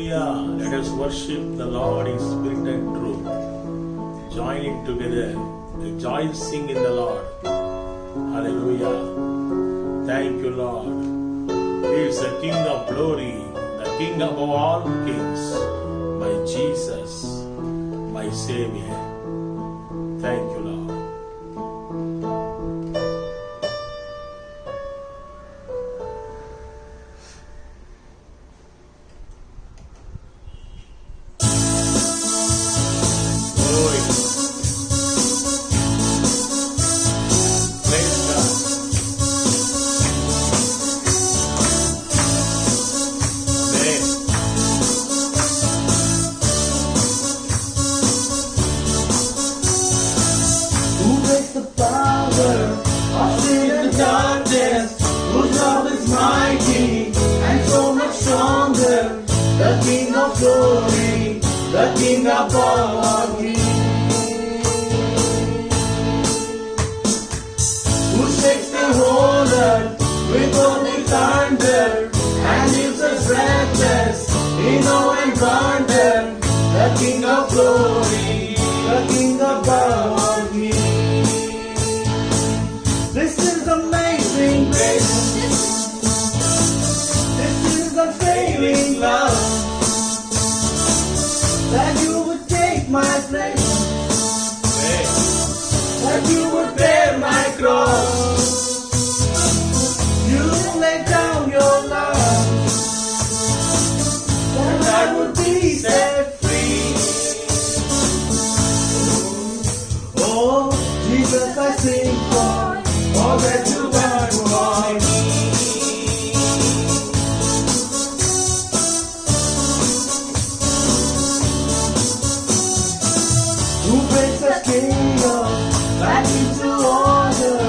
Hallelujah. Let us worship the Lord in spirit and truth. Joining together, rejoicing in the Lord. Hallelujah. Thank you, Lord. He is the King of glory, the King above all kings, my Jesus, my Savior. Thank you, Lord. The King of glory, the King of all kings, who shakes the whole earth with only thunder, and gives us breathless in awe and wonder. The King of glory, the King of all kings. This is amazing grace. This is unfailing love. That you would take my place, that you would bear my cross, you laid down your love, that I would be set free. Oh, Jesus, I sing for all that you done for me. Who breaks the kingdom back into order?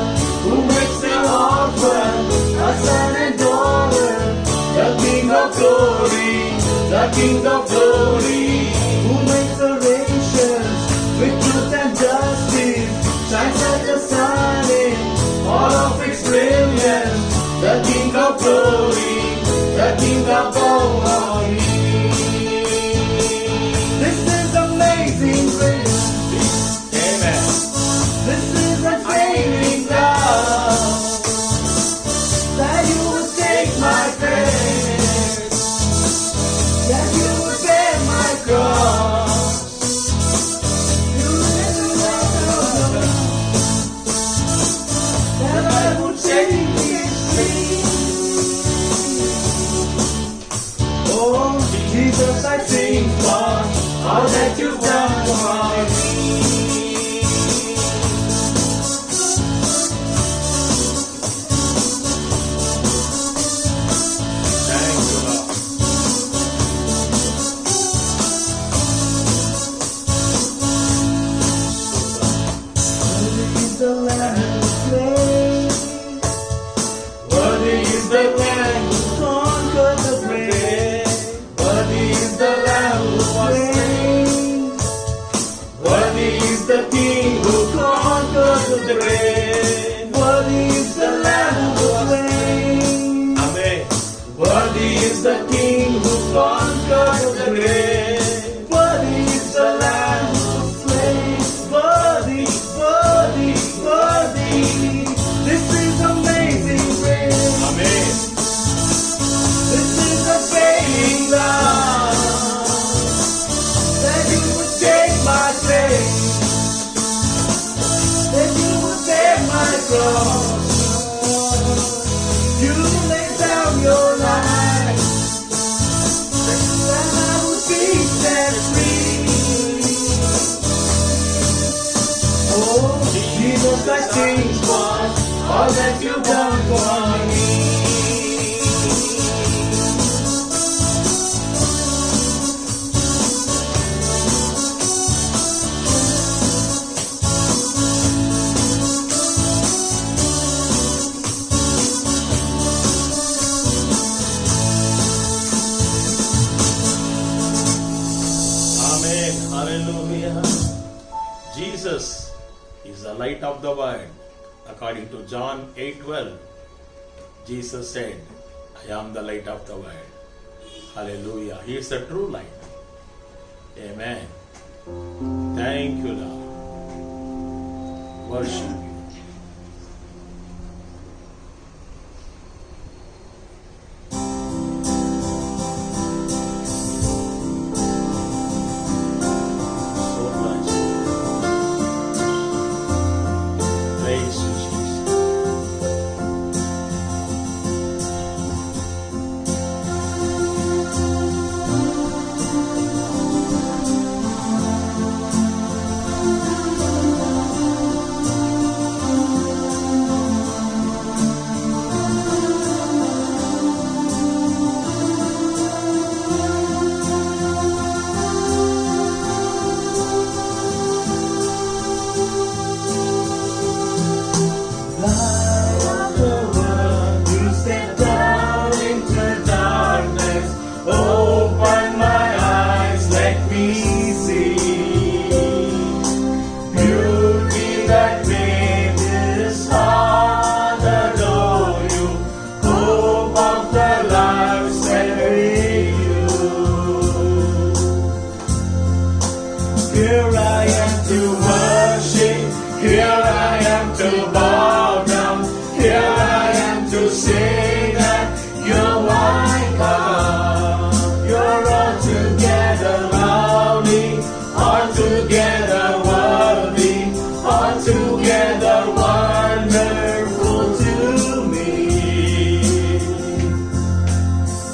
Who makes the orphan a son and daughter? The King of glory, the King of glory. Who makes the nations with truth and justice shines like the sun in all of its brilliance? The King of glory, the King of glory. This is amazing grace. This is a failing love, that you would take my place, that you would bear my cross, you let me walk, that I would take it free. Oh, Jesus, I sing for all that you've done for me. The Lamb who slain, worthy is the Lamb who conquered the grave. Worthy is the Lamb who was slain. Worthy is the King who conquered the grave. Worthy is the Lamb who was slain. Amen. Worthy is the King who conquered the grave. Worthy is the Lamb who was slain. Worthy, worthy, worthy. This is amazing grace. Amen. This is a failing love, that you would take my place, that you would bear my cross, you laid down your life, that I would be set free. Oh, Jesus, I sing for all that you've done for me. Amen. Hallelujah. Jesus is the light of the world. According to John 8:12, Jesus said, I am the light of the world. Hallelujah. He is the true light. Amen. Thank you, Lord. Worship you. So much. Praise you, Jesus. Light of the world, you step down into darkness. Open my eyes, let me see beauty that made this heart adore you. Hope of the life set in you. Here I am to worship, here I am to bow down, here I am to say that you're my God. You're altogether lovely, altogether worthy, altogether wonderful to me.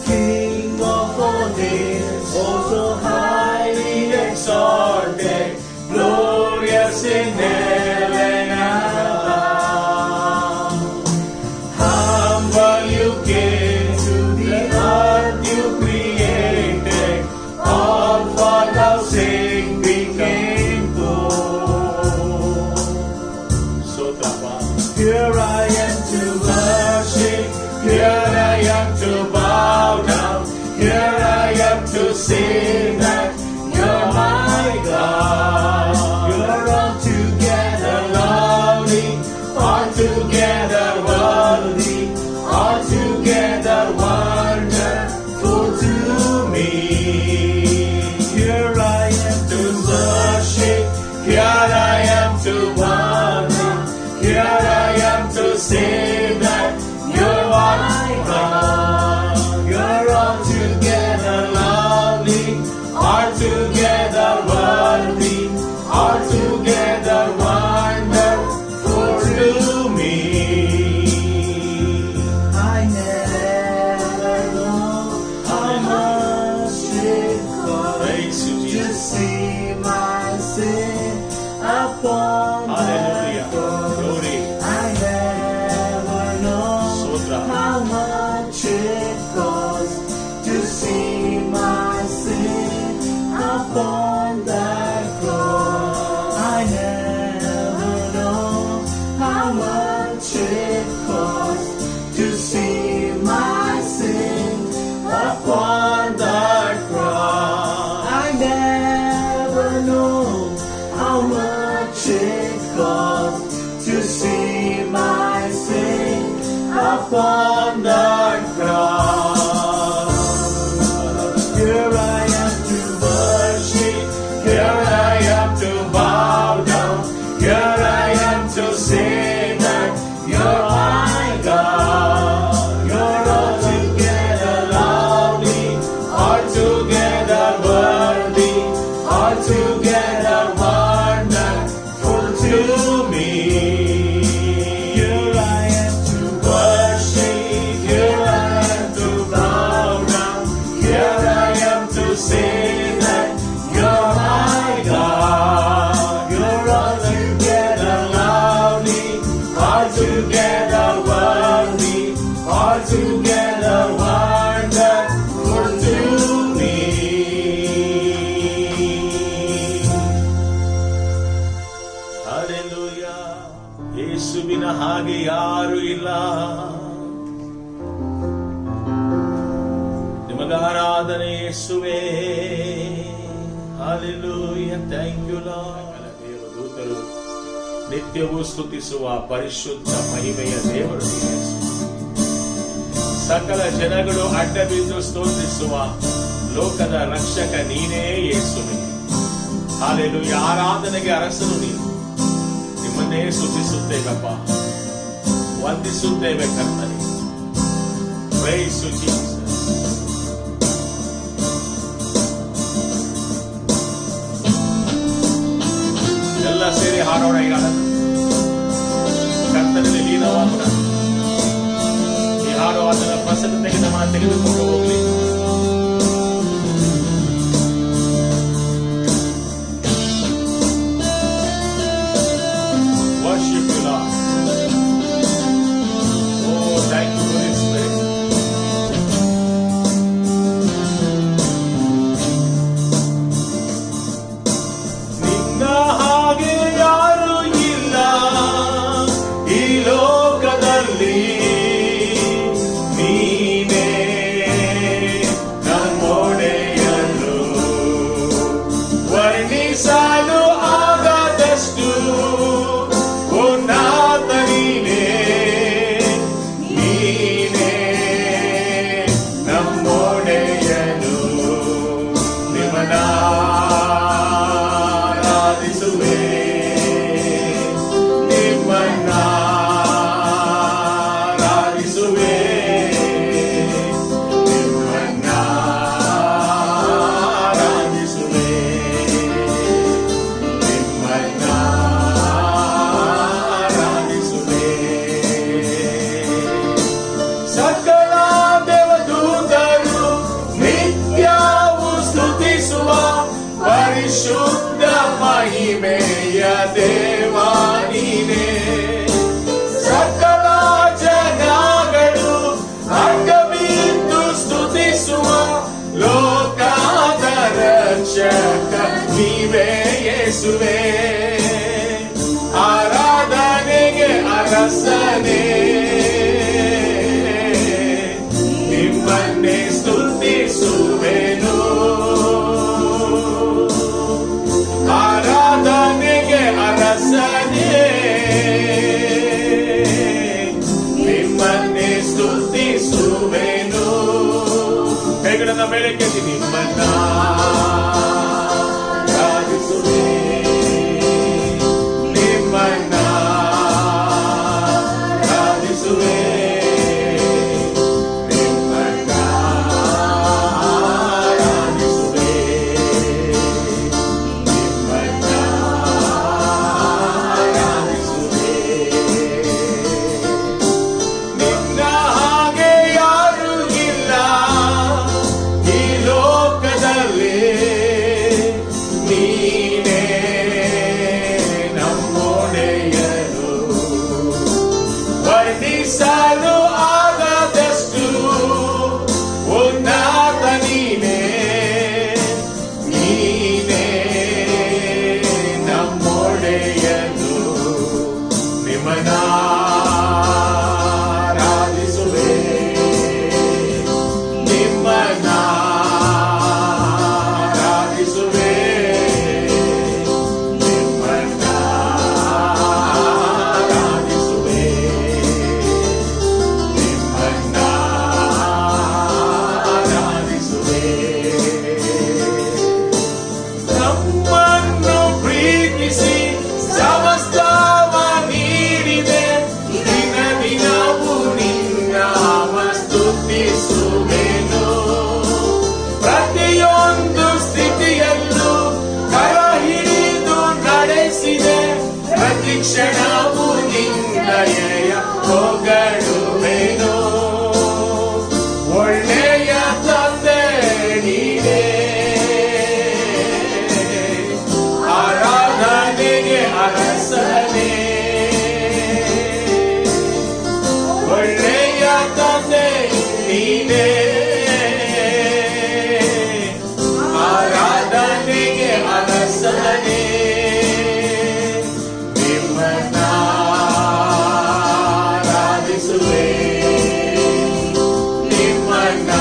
King of all days, oh so highly exalted, glorious in heaven above. Humble you came to the earth you created, all for our sake became poor. So Trapa. Here I am to worship, here I am to bow down, here I am to say that you're my God. You're altogether lovely, altogether worthy, altogether wonderful to me. Here I am to worship, here I am to bow down, here I am to say that you're my God. You're altogether lovely, altogether worthy, altogether wonderful to me. I never know how much it Praise costs you, to Jesus. see my sin upon Hallelujah. the cross. Glory. I never know Sotra. how much it costs to see my sin upon that cross. I never know how much it costs to see my sin upon that cross. I never know how much it costs to see my sin upon that cross. Here I am to worship, here I am to bow down, here I am to say that you're my God. You're altogether lovely, altogether worthy, altogether wonderful to me. Here I am to worship, here I am to bow down, here I am to say that you're my God. You're altogether lovely, altogether worthy, altogether wonderful to me. Hallelujah. ಯೇಸುವಿನ ಹಾಗೆ ಯಾರು ಇಲ್ಲ. ನಿಮಗಾರಾಧನೆ ಯೇಸುವೇ. Hallelujah. Thank you, Lord. ದೇವದೂತರು ನಿತ್ಯವೂ ಸ್ತುತಿಸುವ ಪರಿಶುದ್ಧ ಮಹಿಮೆಯ ದೇವರು ಯೇಸು. ಸಕಲ ಜನಗಳು ಅಡ್ಡ ಬಿದ್ದು ಸ್ತೋತ್ರಿಸುವ ಲೋಕದ ರಕ್ಷಕ ನೀನೇ ಯೇಸುವೆ. ಹಾಲೆಲೂಯ. ಆರಾಧನೆಗೆ ಅರಸನು ನೀನು. ನಿಮ್ಮನ್ನೇ ಸ್ತುತಿಸುತ್ತೇವಪ್ಪ, ವಂದಿಸುತ್ತೇವೆ ಕರ್ತನೆ. Praise you Jesus. ಎಲ್ಲ ಸೇರಿ ಹಾಡೋಣ ಈಗ. ಕರ್ತನಲ್ಲಿ ಲೀನವಾಗೋಣ. ಈ ಹಾಡು ಅದರ ಪ್ರಸನ್ನತೆಗೆ ನಮ್ಮ ತೆಗೆದುಕೊಂಡು ಹೋಗಲಿ. Worship you, Lord. Oh, thank you, Holy Spirit. ನಿನ್ನ ಹಾಗೆ ಯಾರು ಇಲ್ಲ ಈ ಲೋಕದಲ್ಲಿ. ನೀನೇ ನಮ್ಮೊಡೆಯನು, ವರ್ಣಿಸಲು ಆಗದಷ್ಟು ಉನ್ನತ ನೀನೇ. ನೀನೇ ನಮ್ಮೊಡೆಯನು, ನಿಮ್ಮನ್ನಾರಾಧಿಸುವೆ, ನಿಮ್ಮನ್ನಾರಾಧಿಸುವೆ, ನಿಮ್ಮನ್ನಾರಾಧಿಸುವೆ, ನಿಮ್ಮನ್ನಾರಾಧಿಸುವೆ. ಸಕಲ ದೇವದೂತರು ನಿತ್ಯವೂ ಸ್ತುತಿಸುವ ಪರಿಶುದ್ಧ ಮಹಿಮೆಯ ದೇವ ನೀನೇ. ಸಕಲ ಜನಗಳು ಅಡ್ಡಬಿದ್ದು ಸ್ತುತಿಸುವ ಲೋಕದ ರಕ್ಷಕ ನೀವೇ ಯೇಸುವೆ. ಆರಾಧನೆಗೆ ಅರಸನೇ, ನಿಮ್ಮನ್ನೇ ಸ್ತುತಿಸುವೆನು. ಆರಾಧನೆಗೆ ಅರಸನೇ, ನಿಮ್ಮನ್ನೇ ಸ್ತುತಿಸುವೆನು. ಕೈಗಳನ್ನ ಮೇಲೆ ಕೆತ್ತಿ ನಿಮ್ಮನ್ನಾರಾಧಿಸುವೆ, ನಿಮ್ಮನ್ನಾರಾಧಿಸುವೆ, ನಿಮ್ಮನ್ನಾರಾಧಿಸುವೆ, ನಿಮ್ಮನ್ನಾರಾಧಿಸುವೆ. ನಿನ್ನ ಹಾಗೆ ಯಾರು ಇಲ್ಲ ಈ ಲೋಕದಲ್ಲಿ. ನೀನೇ ನಮ್ಮೊಡೆಯನು, ವರ್ಣಿಸಲು ಆಗದಷ್ಟು ಉನ್ನತ ನೀನೇ. ನೀನೇ ನಮ್ಮೊಡೆಯನು, ನಿಮ್ಮನ್ನಾರಾಧಿಸುವೆ, ನಿಮ್ಮನ್ನಾರಾಧಿಸುವೆ, ನಿಮ್ಮನ್ನಾರಾಧಿಸುವೆ, ನಿಮ್ಮನ್ನಾರಾಧಿಸುವೆ. ನಮ್ಮನ್ನು ಪ್ರೀತಿಸಿ ಸಮಸ್ತವ ನೀಡಿದೆ. ದಿನ ದಿನವೂ ನಿನ್ನ ಸ್ತುತಿಸುವೆನು. ಪ್ರತಿಯೊಂದು ಸ್ಥಿತಿಯಲ್ಲೂ ಕರ ಹಿಡಿದು ನಡೆಸಿದೆ. ಪ್ರತಿ ಕ್ಷಣವೂ ನಿನ್ನಯ ಹೊಗಳುವೆನು. ಒಳ್ಳೆಯ ತಂದೆ ನೀನೇ. ಆರಾಧನೆಗೆ ಅರಸನೇ, ಒಳ್ಳೆಯ ತಂದೆ ನೀನೇ. ಆರಾಧನೆಗೆ ಅರಸನೇ, ನಿಮ್ಮನ್ನಾರಾಧಿಸುವೆ, ನಿಮ್ಮನ್ನಾರಾಧಿಸುವೆ,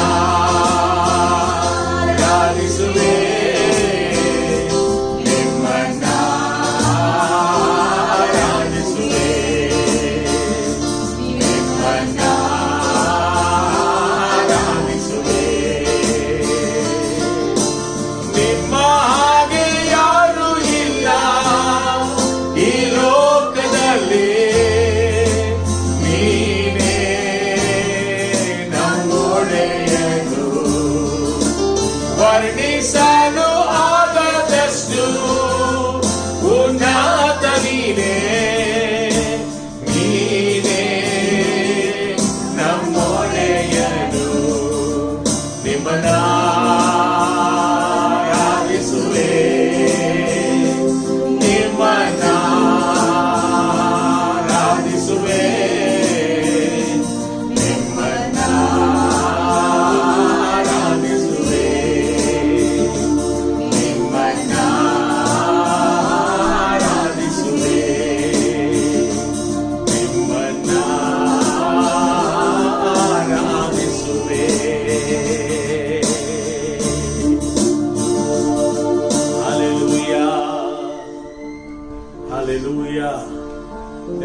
ನಿಮ್ಮನ್ನಾರಾಧಿಸುವೆ, ನಿಮ್ಮನ್ನಾರಾಧಿಸುವೆ.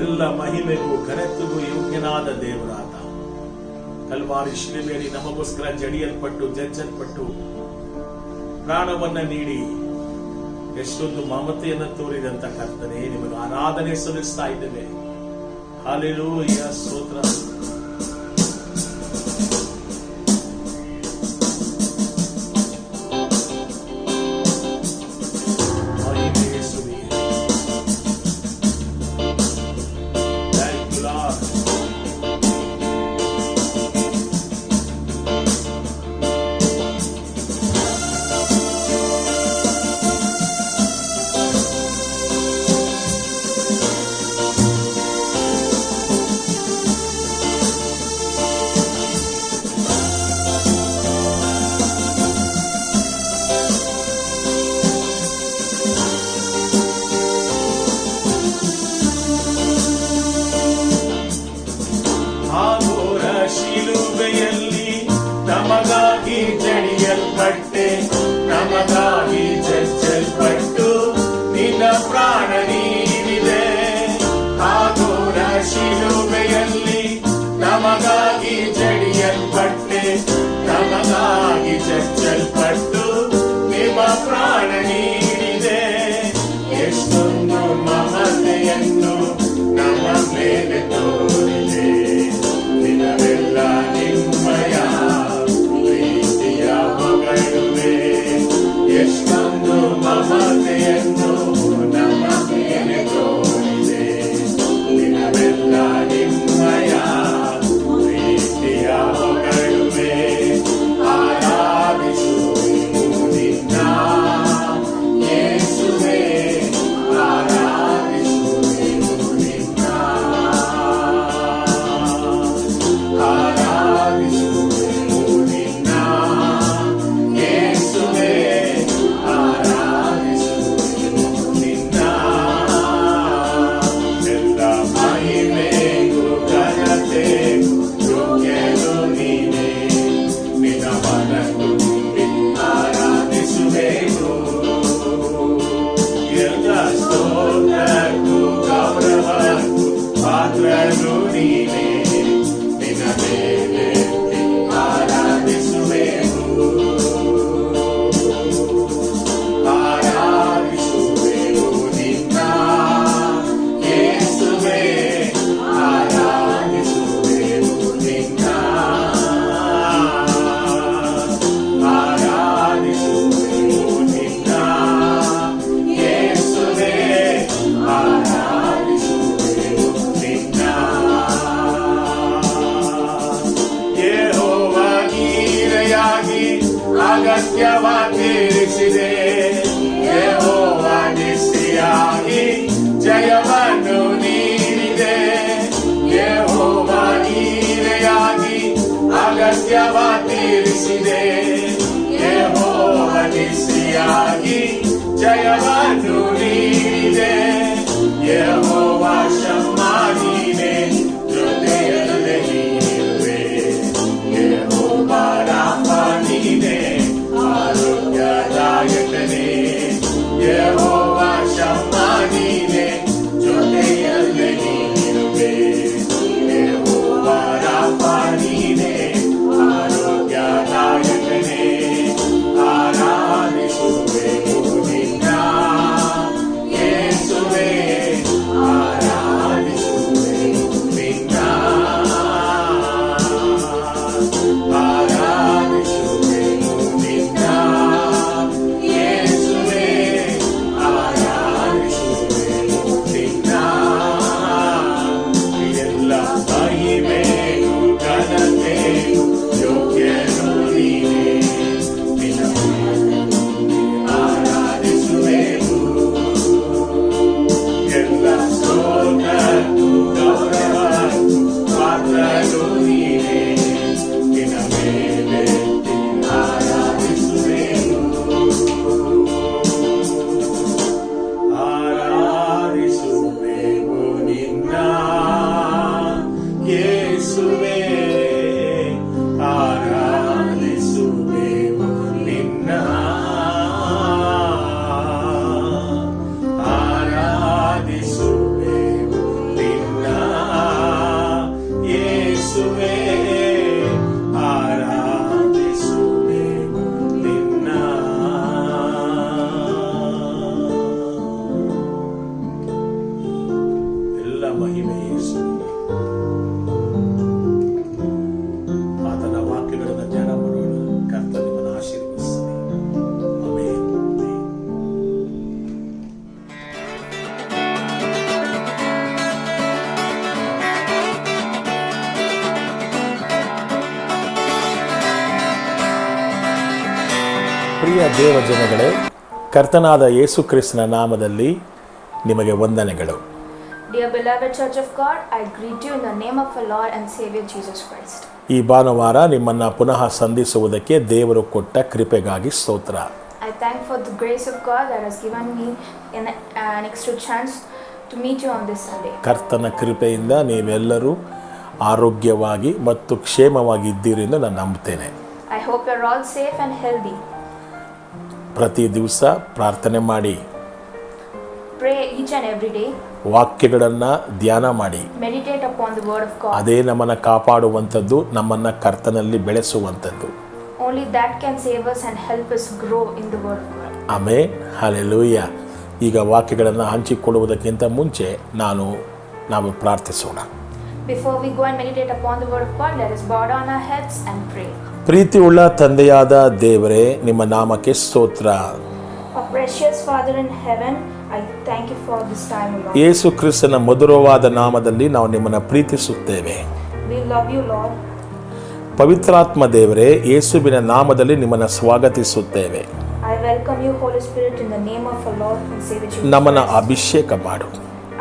ಎಲ್ಲ ಮಹಿಮೆಗೂ ಘನತೆಗೂ ಯೋಗ್ಯನಾದ ದೇವರಾದ ಕಲ್ವಾರಿ ಶಿಲುಬೆಯಲ್ಲಿ ನಮಗೋಸ್ಕರ ಜಡಿಯಲ್ಪಟ್ಟು ಜಜ್ಜಲ್ಪಟ್ಟು ಪ್ರಾಣವನ್ನ ನೀಡಿ ಎಷ್ಟೊಂದು ಮಮತೆಯನ್ನು ತೋರಿದಂತ ಕರ್ತನೆ ನಿಮಗೆ ಆರಾಧನೆ ಸಲ್ಲಿಸ್ತಾ ಇದ್ದೇವೆ. ಹಲ್ಲೆಲೂಯ, ಸ್ತೋತ್ರ. ದೇವಜನಗಳೇ, ಕರ್ತನಾದ ಯೇಸು ಕ್ರಿಸ್ತನ ನಾಮದಲ್ಲಿ ನಿಮಗೆ ವಂದನೆಗಳು. Dear beloved Church of God, I greet you in the name of our Lord and Savior Jesus Christ. ಈ ಭಾನುವಾರ ನಿಮ್ಮನ್ನು ಪುನಃ ಸಂಧಿಸುವುದಕ್ಕೆ ದೇವರು ಕೊಟ್ಟ ಕೃಪೆಗಾಗಿ ಸ್ತೋತ್ರ. I thank for the grace of God that has given me an extra chance to meet you on this Sunday. ಕರ್ತನ ಕೃಪೆಯಿಂದ ನೀವೆಲ್ಲರೂ ಆರೋಗ್ಯವಾಗಿ ಮತ್ತು ಕ್ಷೇಮವಾಗಿ ಇದ್ದೀರಿ ಎಂದು ನಾನು ನಂಬುತ್ತೇನೆ. I hope you're all safe and healthy. ಪ್ರತಿ ದಿವಸ ಪ್ರಾರ್ಥನೆ ಮಾಡಿ, Pray each and every day. ವಾಕ್ಯಗಳನ್ನು ಧ್ಯಾನ ಮಾಡಿ. Meditate upon the word of God. ಅದೇ ನಮ್ಮನ್ನು ಕಾಪಾಡುವಂಥದ್ದು, ನಮ್ಮನ್ನು ಕರ್ತನಲ್ಲಿ ಬೆಳೆಸುವಂಥದ್ದು. Only that can save us and help us grow in the word of God. Amen, hallelujah. ಈಗ ವಾಕ್ಯಗಳನ್ನು ಹಂಚಿಕೊಳ್ಳುವುದಕ್ಕಿಂತ ಮುಂಚೆ ನಾವು ಪ್ರಾರ್ಥಿಸೋಣ. Before we go and meditate upon the word of God, let us bow down our heads and pray. ಪ್ರೀತಿಯುಳ್ಳ ತಂದೆಯಾದ ದೇವರೇ, ನಿಮ್ಮ ನಾಮಕ್ಕೆ ಸ್ತೋತ್ರ. Our precious Father in heaven, I thank you for this time, Lord. ಯೇಸು ಕ್ರಿಸ್ತನ ಮಧುರವಾದ ನಾಮದಲ್ಲಿ ನಾವು ನಿಮ್ಮನ್ನು ಪ್ರೀತಿಸುತ್ತೇವೆ. We love you, Lord. ಪವಿತ್ರಾತ್ಮ ದೇವರೇ, ಯೇಸುವಿನ ನಾಮದಲ್ಲಿ ನಿಮ್ಮನ್ನು ಸ್ವಾಗತಿಸುತ್ತೇವೆ. I welcome you, Holy Spirit, in the name of our Lord and Savior Jesus ನಮ್ಮನ್ನು Christ. ಅಭಿಷೇಕ ಮಾಡು.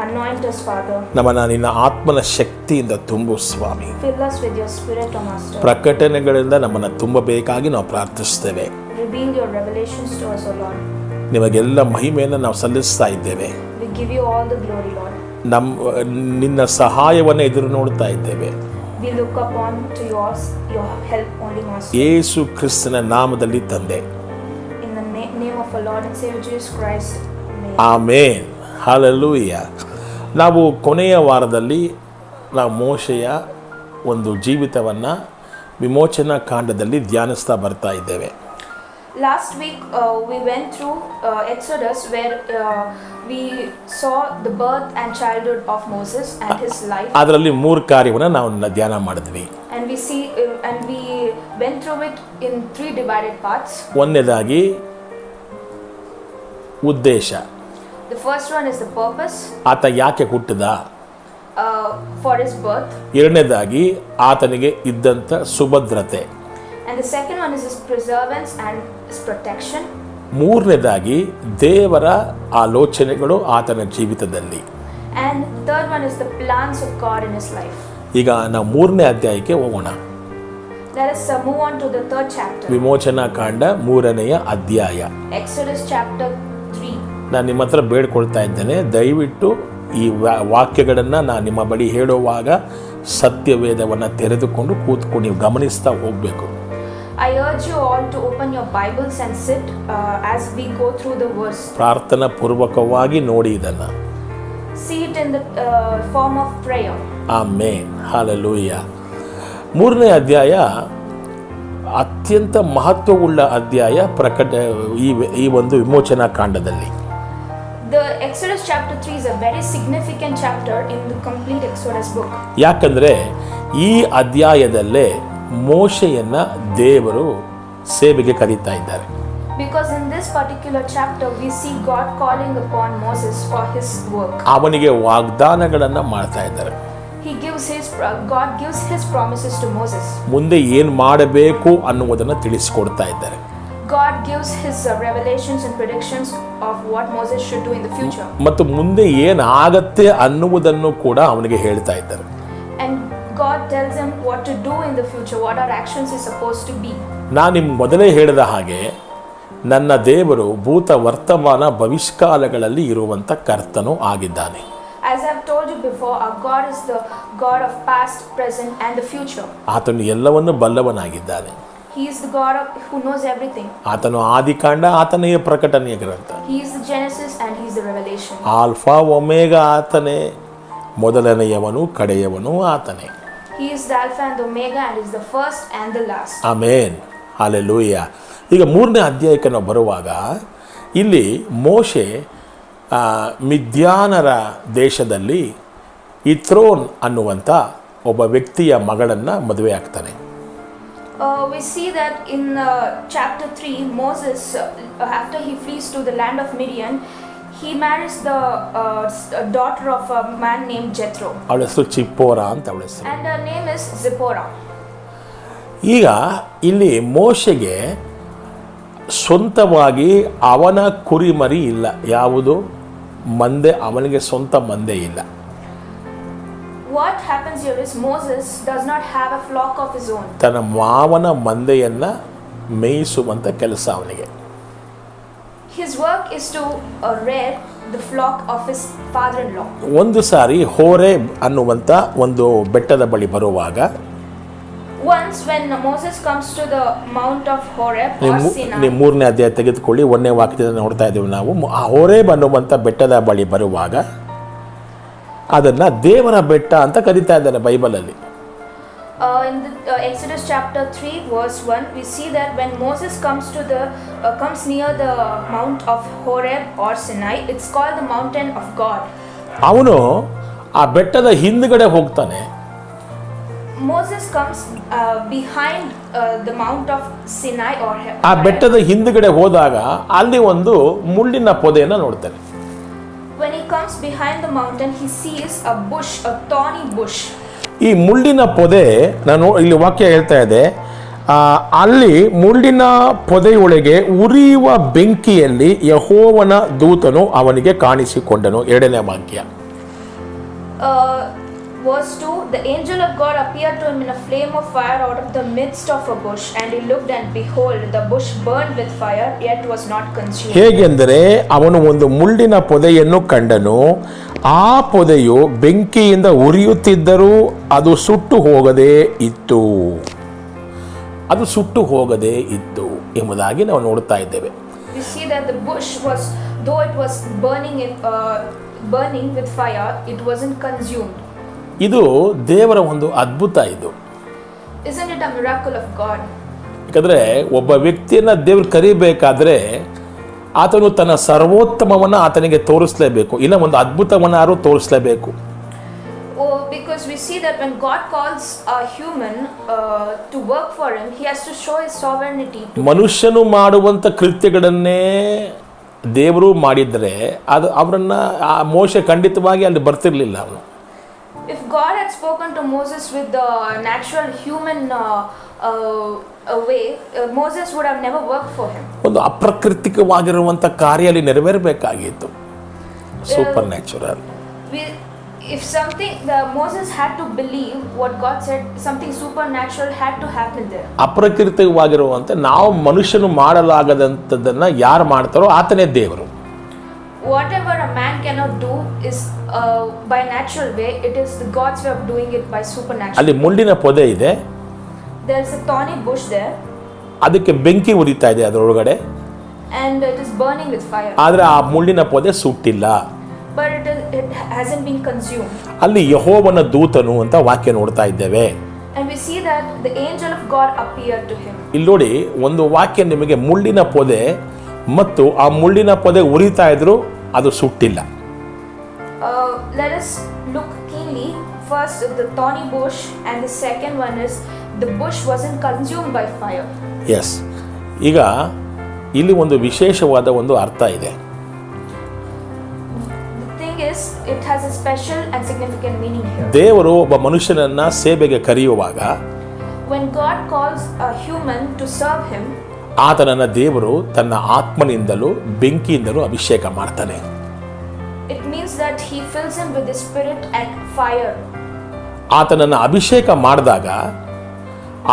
Anoint us, Father. ನಮ್ಮನ್ನು ನಿನ್ನ ಆತ್ಮನ ಶಕ್ತಿಯಿಂದ ತುಂಬು ಸ್ವಾಮಿ. Fill us with your Spirit, O Master. ಪ್ರಕಟಣೆಗಳಿಂದ ನಮ್ಮನ್ನು ತುಂಬಬೇಕಾಗಿ ನಾವು ಪ್ರಾರ್ಥಿಸ್ತೇವೆ. Reveal your revelations to us, O Lord. ನಿಮಗೆಲ್ಲ ಮಹಿಮೆಯನ್ನು ನಾವು ಸಲ್ಲಿಸ್ತಾ ಇದ್ದೇವೆ. We give you all the glory, Lord. ನಿನ್ನ ಸಹಾಯವನ್ನು ಎದುರು ನೋಡ್ತಾ ಇದ್ದೇವೆ. We look upon to your help only, Master. ಯೇಸು ಕ್ರಿಸ್ತನ ನಾಮದಲ್ಲಿ ತಂದೆ. In the name of our Lord and Savior Jesus Christ. Amen. Amen, hallelujah. ನಾವು ಕೊನೆಯ ವಾರದಲ್ಲಿ ನಾವು ಮೋಶೆಯ ಒಂದು ಜೀವಿತವನ್ನು ವಿಮೋಚನಾ ಕಾಂಡದಲ್ಲಿ ಧ್ಯಾನಿಸ್ತಾ ಬರ್ತಾ ಇದ್ದೇವೆ. Last week we went through Exodus, where we saw the birth and childhood of Moses and his life. ಅದರಲ್ಲಿ 3 ಕಾರ್ಯವನ್ನು ನಾವು ಧ್ಯಾನ ಮಾಡಿದ್ವಿ. And we went through it in 3 divided parts. ಒಂದನೇದಾಗಿ ಉದ್ದೇಶ. The first one is the purpose ಆತ ಯಾಕೆ ಹುಟ್ಟಿದ. for his birth. ಎರಡನೇದಾಗಿ ಆತನಿಗೆ ಇದ್ದಂಥ ಸುಭದ್ರತೆ. And the second one is his preservance and his protection. ಮೂರನೇದಾಗಿ ದೇವರ ಆಲೋಚನೆಗಳು ಆತನ ಜೀವಿತದಲ್ಲಿ. And third one is the plans of God in his life. ಈಗ ನಾವು 3ನೇ ಅಧ್ಯಾಯಕ್ಕೆ ಹೋಗೋಣ. Let us move on to the 3rd chapter. ವಿಮೋಚನಾ ಕಾಂಡ 3ನೆಯ ಅಧ್ಯಾಯ. Exodus chapter 3. ನಾನು ನಿಮ್ಮ ಹತ್ರ ಬೇಡ್ಕೊಳ್ತಾ ಇದ್ದೇನೆ, ದಯವಿಟ್ಟು ಈ ವಾಕ್ಯಗಳನ್ನು ನಾನು ನಿಮ್ಮ ಬಳಿ ಹೇಳುವಾಗ ಸತ್ಯವೇದವನ್ನು ತೆರೆದುಕೊಂಡು ಕೂತ್ಕೊಂಡು ನೀವು ಗಮನಿಸ್ತಾ ಹೋಗಬೇಕು. I urge you all to open your Bibles and sit as we go through the verse. ಪ್ರಾರ್ಥನಾ ಪೂರ್ವಕವಾಗಿ ನೋಡಿ ಇದನ್ನು. See it in the form of prayer. Amen, hallelujah. 3ನೇ ಅಧ್ಯಾಯ ಅತ್ಯಂತ ಮಹತ್ವವುಳ್ಳ ಅಧ್ಯಾಯ ಈ ಒಂದು ವಿಮೋಚನಾ ಕಾಂಡದಲ್ಲಿ. The Exodus chapter 3 is a very significant chapter in the complete Exodus book. ಯಾಕಂದ್ರೆ ಈ ಅಧ್ಯಾಯದಲ್ಲೇ ಮೋಶೆಯನ್ನ ದೇವರು ಸೇವೆಗೆ ಕರೀತಾ ಇದ್ದಾರೆ. Because in this particular chapter we see God calling upon Moses for his work. ಅವನಿಗೆ ವಾಗ್ದಾನಗಳನ್ನ ಮಾಡ್ತಾ ಇದ್ದಾರೆ. God gives his promises to Moses. ಮುಂದೆ ಏನು ಮಾಡಬೇಕು ಅನ್ನುವುದನ್ನು ತಿಳಿಸಿಕೊಡ್ತಾ ಇದ್ದಾರೆ. God gives his revelations and predictions of what Moses should do in the future. ಮತ್ತು ಮುಂದೆ ಏನಾಗತ್ತೆ ಅನ್ನುವುದನ್ನು ಕೂಡ ಅವನಿಗೆ ಹೇಳ್ತಾ ಇದ್ದಾರೆ. And God tells him what to do in the future, what our actions is supposed to be. ನಾನು ನಿಮ್ಗೆ ಮೊದಲೇ ಹೇಳಿದ ಹಾಗೆ ನನ್ನ ದೇವರು ಭೂತ ವರ್ತಮಾನ ಭವಿಷ್ಯಕಾಲಗಳಲ್ಲಿ ಇರುವಂತ ಕರ್ತನೂ ಆಗಿದ್ದಾನೆ. As I have told you before, our God is the God of past, present and the future. ಆತನು ಎಲ್ಲವನ್ನು ಬಲ್ಲವನಾಗಿದ್ದಾನೆ. He is the God who knows everything. ಆತನು ಆದಿಕಾಂಡ, ಆತನೇ ಪ್ರಕಟಣೆಯ ಗ್ರಂಥ. He is the Genesis and he is the Revelation. Alpha omega ಆತನೇ, ಮೊದಲನೆಯವನು ಕಡೆಯವನು ಆತನೇ. He is the Alpha and the Omega and is the first and the last. Amen, hallelujah. ಈಗ 3ನೇ ಅಧ್ಯಾಯಕ್ಕೆ ನಾವು ಬರುವಾಗ ಇಲ್ಲಿ ಮೋಶೆ ಮಿದ್ಯಾನರ ದೇಶದಲ್ಲಿ ಇತ್ರೋನ್ ಅನ್ನುವಂಥ ಒಬ್ಬ ವ್ಯಕ್ತಿಯ ಮಗಳನ್ನು ಮದುವೆ ಆಗ್ತಾನೆ. We see that in chapter 3, Moses, after he flees to the land of Midian, he marries the daughter of a man named Jethro. ಅವಳ ಹೆಸರು ಚಿಪ್ಪೋರಾ ಅಂತ ಅವಳ ಹೆಸರು. And her name is Zipporah. ಈಗ ಇಲ್ಲಿ ಮೋಶೆಗೆ ಸ್ವಂತವಾಗಿ ಅವನ ಕುರಿಮರಿ ಇಲ್ಲ. ಯಾವುದು ಮಂದೆ, ಅವನಿಗೆ ಸ್ವಂತ ಮಂದೆ ಇಲ್ಲ. What happens here is Moses does not have a flock of his own. ತನ್ನ ಮಾವನ ಮಂದೆಯನ್ನು ಮೇಯಿಸುವಂಥ ಕೆಲಸ ಅವನಿಗೆ. His work is to rear the flock of his father-in-law. ಒಂದು ಸಾರಿ ಹೋರೇಬ್ ಅನ್ನುವಂಥ ಒಂದು ಬೆಟ್ಟದ ಬಳಿ ಬರುವಾಗ, Once when Moses comes to the mount of Horeb or Sinai, ನೀವು 3ನೇ ಅಧ್ಯಾಯ ತೆಗೆದುಕೊಳ್ಳಿ, 1ನೇ ವಾಕ್ಯದಿಂದ ನೋಡ್ತಾ ಇದ್ದೀವಿ ನಾವು. ಆ ಹೋರೇಬ್ ಅನ್ನುವಂಥ ಬೆಟ್ಟದ ಬಳಿ ಬರುವಾಗ ಅದನ್ನು ದೇವರ ಬೆಟ್ಟ ಅಂತ ಕರೀತಾ ಇದ್ದಾರೆ ಬೈಬಲಲ್ಲಿ. in the, Exodus chapter 3 verse 1, we see that when Moses comes near the mount of Horeb or Sinai, it's called the mountain of God. ಅವನು ಆ ಬೆಟ್ಟದ ಹಿಂದ್ಗಡೆ ಹೋಗ್ತಾನೆ. Moses comes behind the mount of Sinai or Horeb. ಆ ಬೆಟ್ಟದ ಹಿಂದ್ಗಡೆ ಹೋದಾಗ ಅಲ್ಲಿ ಒಂದು ಮುಳ್ಳಿನ ಪೊದೆಯನ್ನು ನೋಡ್ತಾನೆ. When he comes behind the mountain, he sees a bush, a thorny bush. ಈ ಮುಳ್ಳಿನ ಪೊದೆ, ನಾನು ಇಲ್ಲಿ ವಾಕ್ಯ ಹೇಳ್ತಾ ಇದೆ, ಅಲ್ಲಿ ಮುಳ್ಳಿನ ಪೊದೆಯೊಳಗೆ ಉರಿಯುವ ಬೆಂಕಿಯಲ್ಲಿ ಯೆಹೋವನ ದೂತನು ಅವನಿಗೆ ಕಾಣಿಸಿಕೊಂಡನು. 2ನೇ ವಾಕ್ಯ. Verse 2, the angel of God appeared to him in a flame of fire out of the midst of a bush, and he looked, and behold, the bush burned with fire, yet was not consumed. ಹೇಗೆಂದರೆ ಅವನು ಒಂದು ಮುಳ್ಳಿನ ಪೊದೆಯನ್ನು ಕಂಡನು, ಆ ಪೊದೆಯು ಬೆಂಕಿಯಿಂದ ಉರಿಯುತ್ತಿದ್ದರೂ ಅದು ಸುಟ್ಟು ಹೋಗದೇ ಇತ್ತು, ಅದು ಸುಟ್ಟು ಹೋಗದೇ ಇತ್ತು ಎಂಬುದಾಗಿ ನಾವು ನೋಡ್ತಾ ಇದ್ದೇವೆ. We see that the bush was, though it was burning with fire, it wasn't consumed. ಇದು ದೇವರ ಒಂದು ಅದ್ಭುತ. ಇದು Isn't it a miracle of God? ಯಾಕಂದರೆ ಒಬ್ಬ ವ್ಯಕ್ತಿಯನ್ನು ದೇವರು ಕರಿಬೇಕಾದ್ರೆ ಆತನು ತನ್ನ ಸರ್ವೋತ್ತಮವನ್ನು ಆತನಿಗೆ ತೋರಿಸಲೇಬೇಕು, ಇಲ್ಲ ಒಂದು ಅದ್ಭುತವನ್ನಾರು ತೋರಿಸಲೇಬೇಕು. Oh, because we see that when God calls a human to work for him, he has to show his sovereignty. ಮನುಷ್ಯನು ಮಾಡುವಂಥ ಕೃತ್ಯಗಳನ್ನೇ ದೇವರು ಮಾಡಿದರೆ ಅದು ಅವರನ್ನು ಮೋಶೆ ಖಂಡಿತವಾಗಿ ಅಲ್ಲಿ ಬರ್ತಿರ್ಲಿಲ್ಲ. ಅವನು If God had spoken to Moses with the natural human way, Moses would have never worked for him. ಒಂದು ಅಪ್ರಾಕೃತಿಕವಾಗಿರುವಂಥ ಕಾರ್ಯ ಅಲ್ಲಿ ನೆರವೇರಬೇಕಾಗಿತ್ತು, supernatural. If Moses had to believe what God said, something supernatural had to happen there. ಅಪ್ರಾಕೃತಿಕವಾಗಿರುವಂಥ, ನಾವು ಮನುಷ್ಯನು ಮಾಡಲಾಗದಂಥದ್ದನ್ನು ಯಾರು ಮಾಡ್ತಾರೋ ಆತನೇ ದೇವರು. Whatever a man cannot do is by natural way, it is the God's way of doing it by supernatural. ಅಲ್ಲಿ ಮುಳ್ಳಿನ ಪೊದೆ ಇದೆ, there is a thorny bush there, ಅದಕ್ಕೆ ಬೆಂಕಿ ಉರಿತಾ ಇದೆ ಅದರೊಳಗಡೆ, and it is burning with fire. ಆದರೆ ಆ ಮುಳ್ಳಿನ ಪೊದೆ ಸುಟ್ಟಿಲ್ಲ, but it hasn't been consumed. ಅಲ್ಲಿ ಯೆಹೋವನ ದೂತನು ಅಂತ ವಾಕ್ಯ ನೋಡ್ತಾ ಇದ್ದೇವೆ. And we see that the angel of God appeared to him. ಇಲ್ಲಿ ನೋಡಿ, ಒಂದು ವಾಕ್ಯ ನಿಮಗೆ ಮುಳ್ಳಿನ ಪೊದೆ ಮತ್ತು ಆ ಮುಳ್ಳಿನ ಪೊದೆ ಉರಿತಾ ಇದ್ರು, ಅದು ಸುಟ್ಟಿಲ್ಲ. Let us look keenly. First the thorny bush, and the second one is the bush wasn't consumed by fire. Yes, ಈಗ ಇಲ್ಲಿ ಒಂದು ವಿಶೇಷವಾದ ಒಂದು ಅರ್ಥ ಇದೆ. The thing is, it has a special and significant meaning here. ದೇವರು ಒಬ್ಬ ಮನುಷ್ಯನನ್ನ ಸೇವೆಗೆ ಕರೆಯುವಾಗ, when God calls a human to serve him, ಆತನನ್ನ ದೇವರು ತನ್ನ ಆತ್ಮನಿಂದಲೂ ಬೆಂಕಿಯಿಂದಲೂ ಅಭಿಷೇಕ ಮಾಡ್ತಾನೆ. it means that he fills him with the spirit and fire. ಆತನನ್ನ ಅಭಿಷೇಕ ಮಾಡಿದಾಗ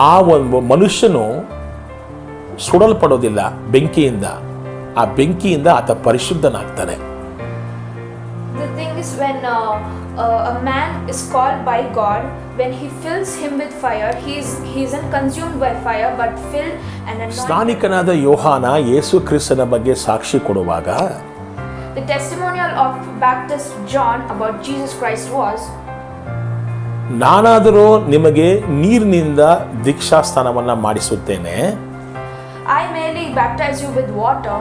ಆ ಒಂದು ಮನುಷ್ಯನು ಸುಡಲ್ಪಡೋದಿಲ್ಲ ಬೆಂಕಿಯಿಂದ, ಆ ಬೆಂಕಿಯಿಂದ ಆತ ಪರಿಶುದ್ಧನಾಗ್ತಾನೆ. The thing is, when a man is called by God, when he fills him with fire, he isn't consumed by fire but filled and anointed. ಸ್ನಾನಿಕನಾದ ಯೋಹಾನ ಯೇಸು ಕ್ರಿಸ್ತನ ಬಗ್ಗೆ ಸಾಕ್ಷಿ ಕೊಡುವಾಗ, the testimonial of Baptist John about Jesus Christ was, ನಾನಾದರೂ ನಿಮಗೆ ನೀರಿನಿಂದ ದೀಕ್ಷಾಸ್ನಾನವನ್ನು ಮಾಡಿಸುತ್ತೇನೆ, I merely baptize you with water,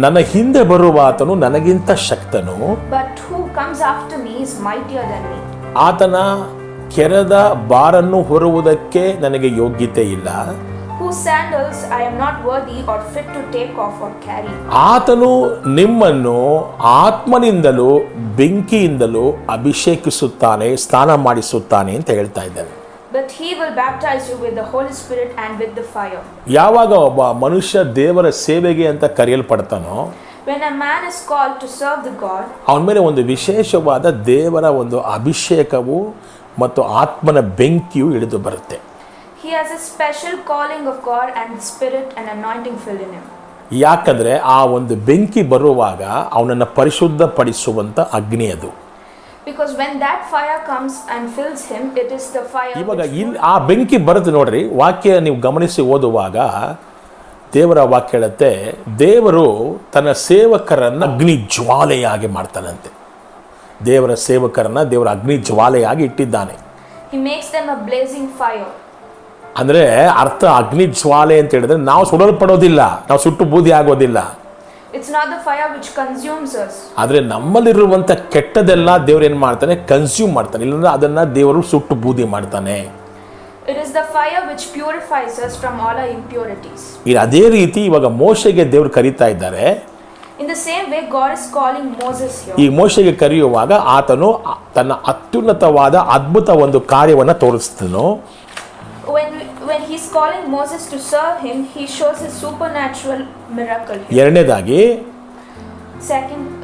ನನ್ನ ಹಿಂದೆ ಬರುವ ಆತನು ನನಗಿಂತ ಶಕ್ತನು, but who comes after me is mightier than me. ಆತನ ಕೆರೆದ ಬಾರನ್ನು ಹೊರುವುದಕ್ಕೆ ನನಗೆ ಯೋಗ್ಯತೆ ಇಲ್ಲ, whose sandals I am not worthy or fit to take off or carry. ಆತನು ನಿಮ್ಮನ್ನು ಆತ್ಮನಿಂದಲೂ ಬೆಂಕಿಯಿಂದಲೂ ಅಭಿಷೇಕಿಸುತ್ತಾನೆ, ಸ್ನಾನ ಮಾಡಿಸುತ್ತಾನೆ ಅಂತ ಹೇಳ್ತಾ ಇದ್ದಾನೆ. but he will baptize you with the Holy Spirit and with the fire. ಯಾವಾಗ ಒಬ್ಬ ಮನುಷ್ಯ ದೇವರ ಸೇವೆಗೆ ಅಂತ ಕರೆಯಲ್ಪಡ್ತಾನೋ, when a man is called to serve the God, ಅವನ ಮೇಲೆ ಒಂದು ವಿಶೇಷವಾದ ದೇವರ ಒಂದು ಅಭಿಷೇಕವು ಮತ್ತು ಆತ್ಮನ ಬೆಂಕಿಯು ಇಳಿದು ಬರುತ್ತೆ. he has a special calling of God and the Spirit and anointing filled in him. ಯಾಕಂದ್ರೆ ಆ ಒಂದು ಬೆಂಕಿ ಬರುವಾಗ ಅವನನ್ನು ಪರಿಶುದ್ಧಪಡಿಸುವಂತ ಅಗ್ನಿ ಅದು. because when that fire comes and fills him, it is the fire. ಇವಾಗ ಆ ಬೆಂಕಿ ಬರುತ್ತೆ ನೋಡ್ರಿ, ವಾಕ್ಯ ನೀವು ಗಮನಿಸಿ ಓದುವಾಗ ದೇವರ ವಾಕ್ಯ ಹೇಳುತ್ತೆ, ದೇವರು ತನ್ನ ಸೇವಕರನ್ನ ಅಗ್ನಿ ಜ್ವಾಲೆಯಾಗಿ ಮಾಡ್ತಾನಂತೆ. ದೇವರ ಸೇವಕರನ್ನ ದೇವರ ಅಗ್ನಿ ಜ್ವಾಲೆಯಾಗಿ ಇಟ್ಟಿದ್ದಾನೆ. he makes them a blazing fire. ಅಂದ್ರೆ ಅರ್ಥ ಅಗ್ನಿ ಜ್ವಾಲೆ ಅಂತ ಹೇಳಿದ್ರೆ ನಾವು ಸುಡಲ್ಪಡೋದಿಲ್ಲ, ನಾವು ಸುಟ್ಟು ಬೂದಿ ಆಗೋದಿಲ್ಲ. it's not the fire which consumes us. ಆದ್ರೆ ನಮ್ಮಲ್ಲಿರುವಂತ ಕೆಟ್ಟದೆಲ್ಲ ದೇವರು ಏನ್ ಮಾಡ್ತಾನೆ, ಕನ್ಸ್ಯೂಮ್ ಮಾಡ್ತಾನೆ, ಇಲ್ಲಾಂದ್ರೆ ಅದನ್ನ ದೇವರು ಸುಟ್ಟು ಬೂದಿ ಮಾಡ್ತಾನೆ. it is the fire which purifies us from all our impurities. ಅದೇ ರೀತಿ ಇವಾಗ ಮೋಶೆಗೆ ದೇವರು ಕರೀತಾ ಇದ್ದಾರೆ. in the same way God is calling Moses here. ಈ ಮೋಶೆಗೆ ಕರೆಯುವಾಗ ಆತನು ತನ್ನ ಅತ್ಯುನ್ನತವಾದ ಅದ್ಭುತ ಒಂದು ಕಾರ್ಯವನ್ನ ತೋರಿಸ್ತಾನೋ. when he's calling Moses to serve him, he shows his supernatural miracle here. ಎರಡನೇದಾಗಿ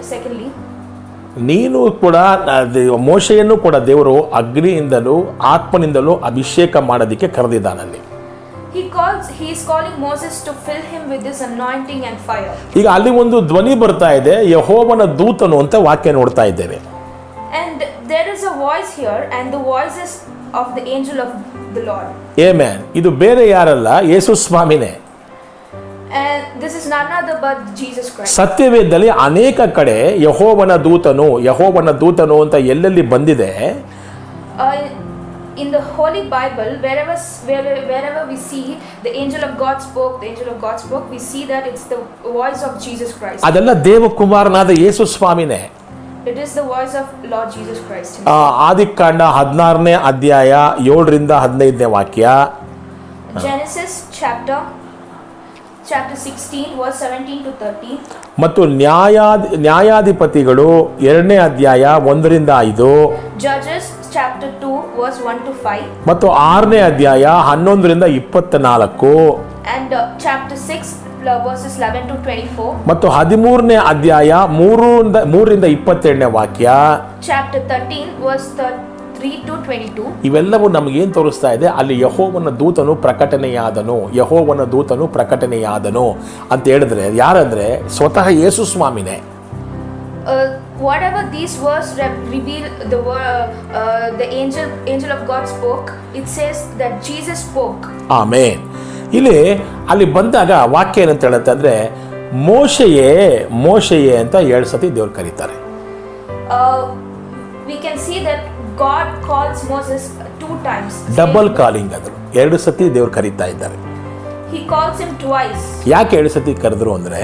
secondly, ನೀನು ಕೂಡ ಮೋಶೆಯನ್ನು ಕೂಡ ದೇವರು ಅಗ್ನಿಯಿಂದಲೂ ಆತ್ಮನಿಂದಲೂ ಅಭಿಷೇಕ ಮಾಡೋದಕ್ಕೆ ಕರೆದಿದ್ದಾನಲ್ಲಿ. he is calling Moses to fill him with this anointing and fire. ಈಗ ಅಲ್ಲಿ ಒಂದು ಧ್ವನಿ ಬರ್ತಾ ಇದೆ, ಯೆಹೋವನ ದೂತನು ಅಂತ ವಾಕ್ಯ ನೋಡ್ತಾ ಇದ್ದೇವೆ. and there is a voice here, and the voice is of the angel of the Lord. Amen. ಇದು ಬೇರೆ ಯಾರಲ್ಲ, ಯೇಸು ಸ್ವಾಮಿನೇ. and this is none other but Jesus Christ. ಸತ್ಯವೇದದಲ್ಲಿ ಅನೇಕ ಕಡೆ ಯೆಹೋವನ ದೂತನು ಅಂತ ಎಲ್ಲೆಲ್ಲಿ ಬಂದಿದೆ, in the Holy Bible, wherever we see the angel of God spoke, we see that it's the voice of Jesus Christ. ಅದೆಲ್ಲ ದೇವಕುಮಾರನಾದ ಯೇಸು ಸ್ವಾಮಿನೇ. it is the voice of Lord Jesus Christ. ಆದಿಕಾಂಡ 16ನೇ ಅಧ್ಯಾಯ 7ರಿಂದ 15ನೇ ವಾಕ್ಯ. Genesis chapter 16 verse 17 to 30. ಮತ್ತು ನ್ಯಾಯಾಧಿಪತಿಗಳು 2ನೇ ಅಧ್ಯಾಯ 1ರಿಂದ 5. Judges chapter 2 verse 1 to 5. ಮತ್ತು 6ನೇ ಅಧ್ಯಾಯ 11ರಿಂದ 24. and chapter 6 verses 11 to 24. ಮತ್ತು 13ನೇ ಅಧ್ಯಾಯ 3ರಿಂದ 22ನೇ ವಾಕ್ಯ. chapter 13 verse 3 to 22. ಇವೆಲ್ಲವೂ ನಮಗೇನು ತೋರಿಸ್ತಾ ಇದೆ, ಅಲ್ಲಿ ಯೆಹೋವನ ದೂತನು ಪ್ರಕಟಣೆಯಾದನು ಅಂತ ಹೇಳಿದ್ರೆ ಯಾರಂದ್ರೆ ಸ್ವತಃ ಯೇಸು ಸ್ವಾಮಿನೇ. whatever these words reveal, the angel of God spoke, it says that Jesus spoke. Amen. ಅಲ್ಲಿ ಬಂದಾಗ ವಾಕ್ಯ ಏನಂತ ಹೇಳುತ್ತೆ ಅಂದ್ರೆ, ಮೋಶೆಯೇ ಅಂತ 2 ಸತಿ ದೇವರು ಕರೀತಾರೆ. we can see that God calls Moses 2 times. Double calling ಅದು, 2 ಸತಿ ದೇವರು ಕರೀತಾ ಇದ್ದಾರೆ. he calls him twice. ಯಾಕೆ 2 ಸತಿ ಕರೆದ್ರು ಅಂದ್ರೆ,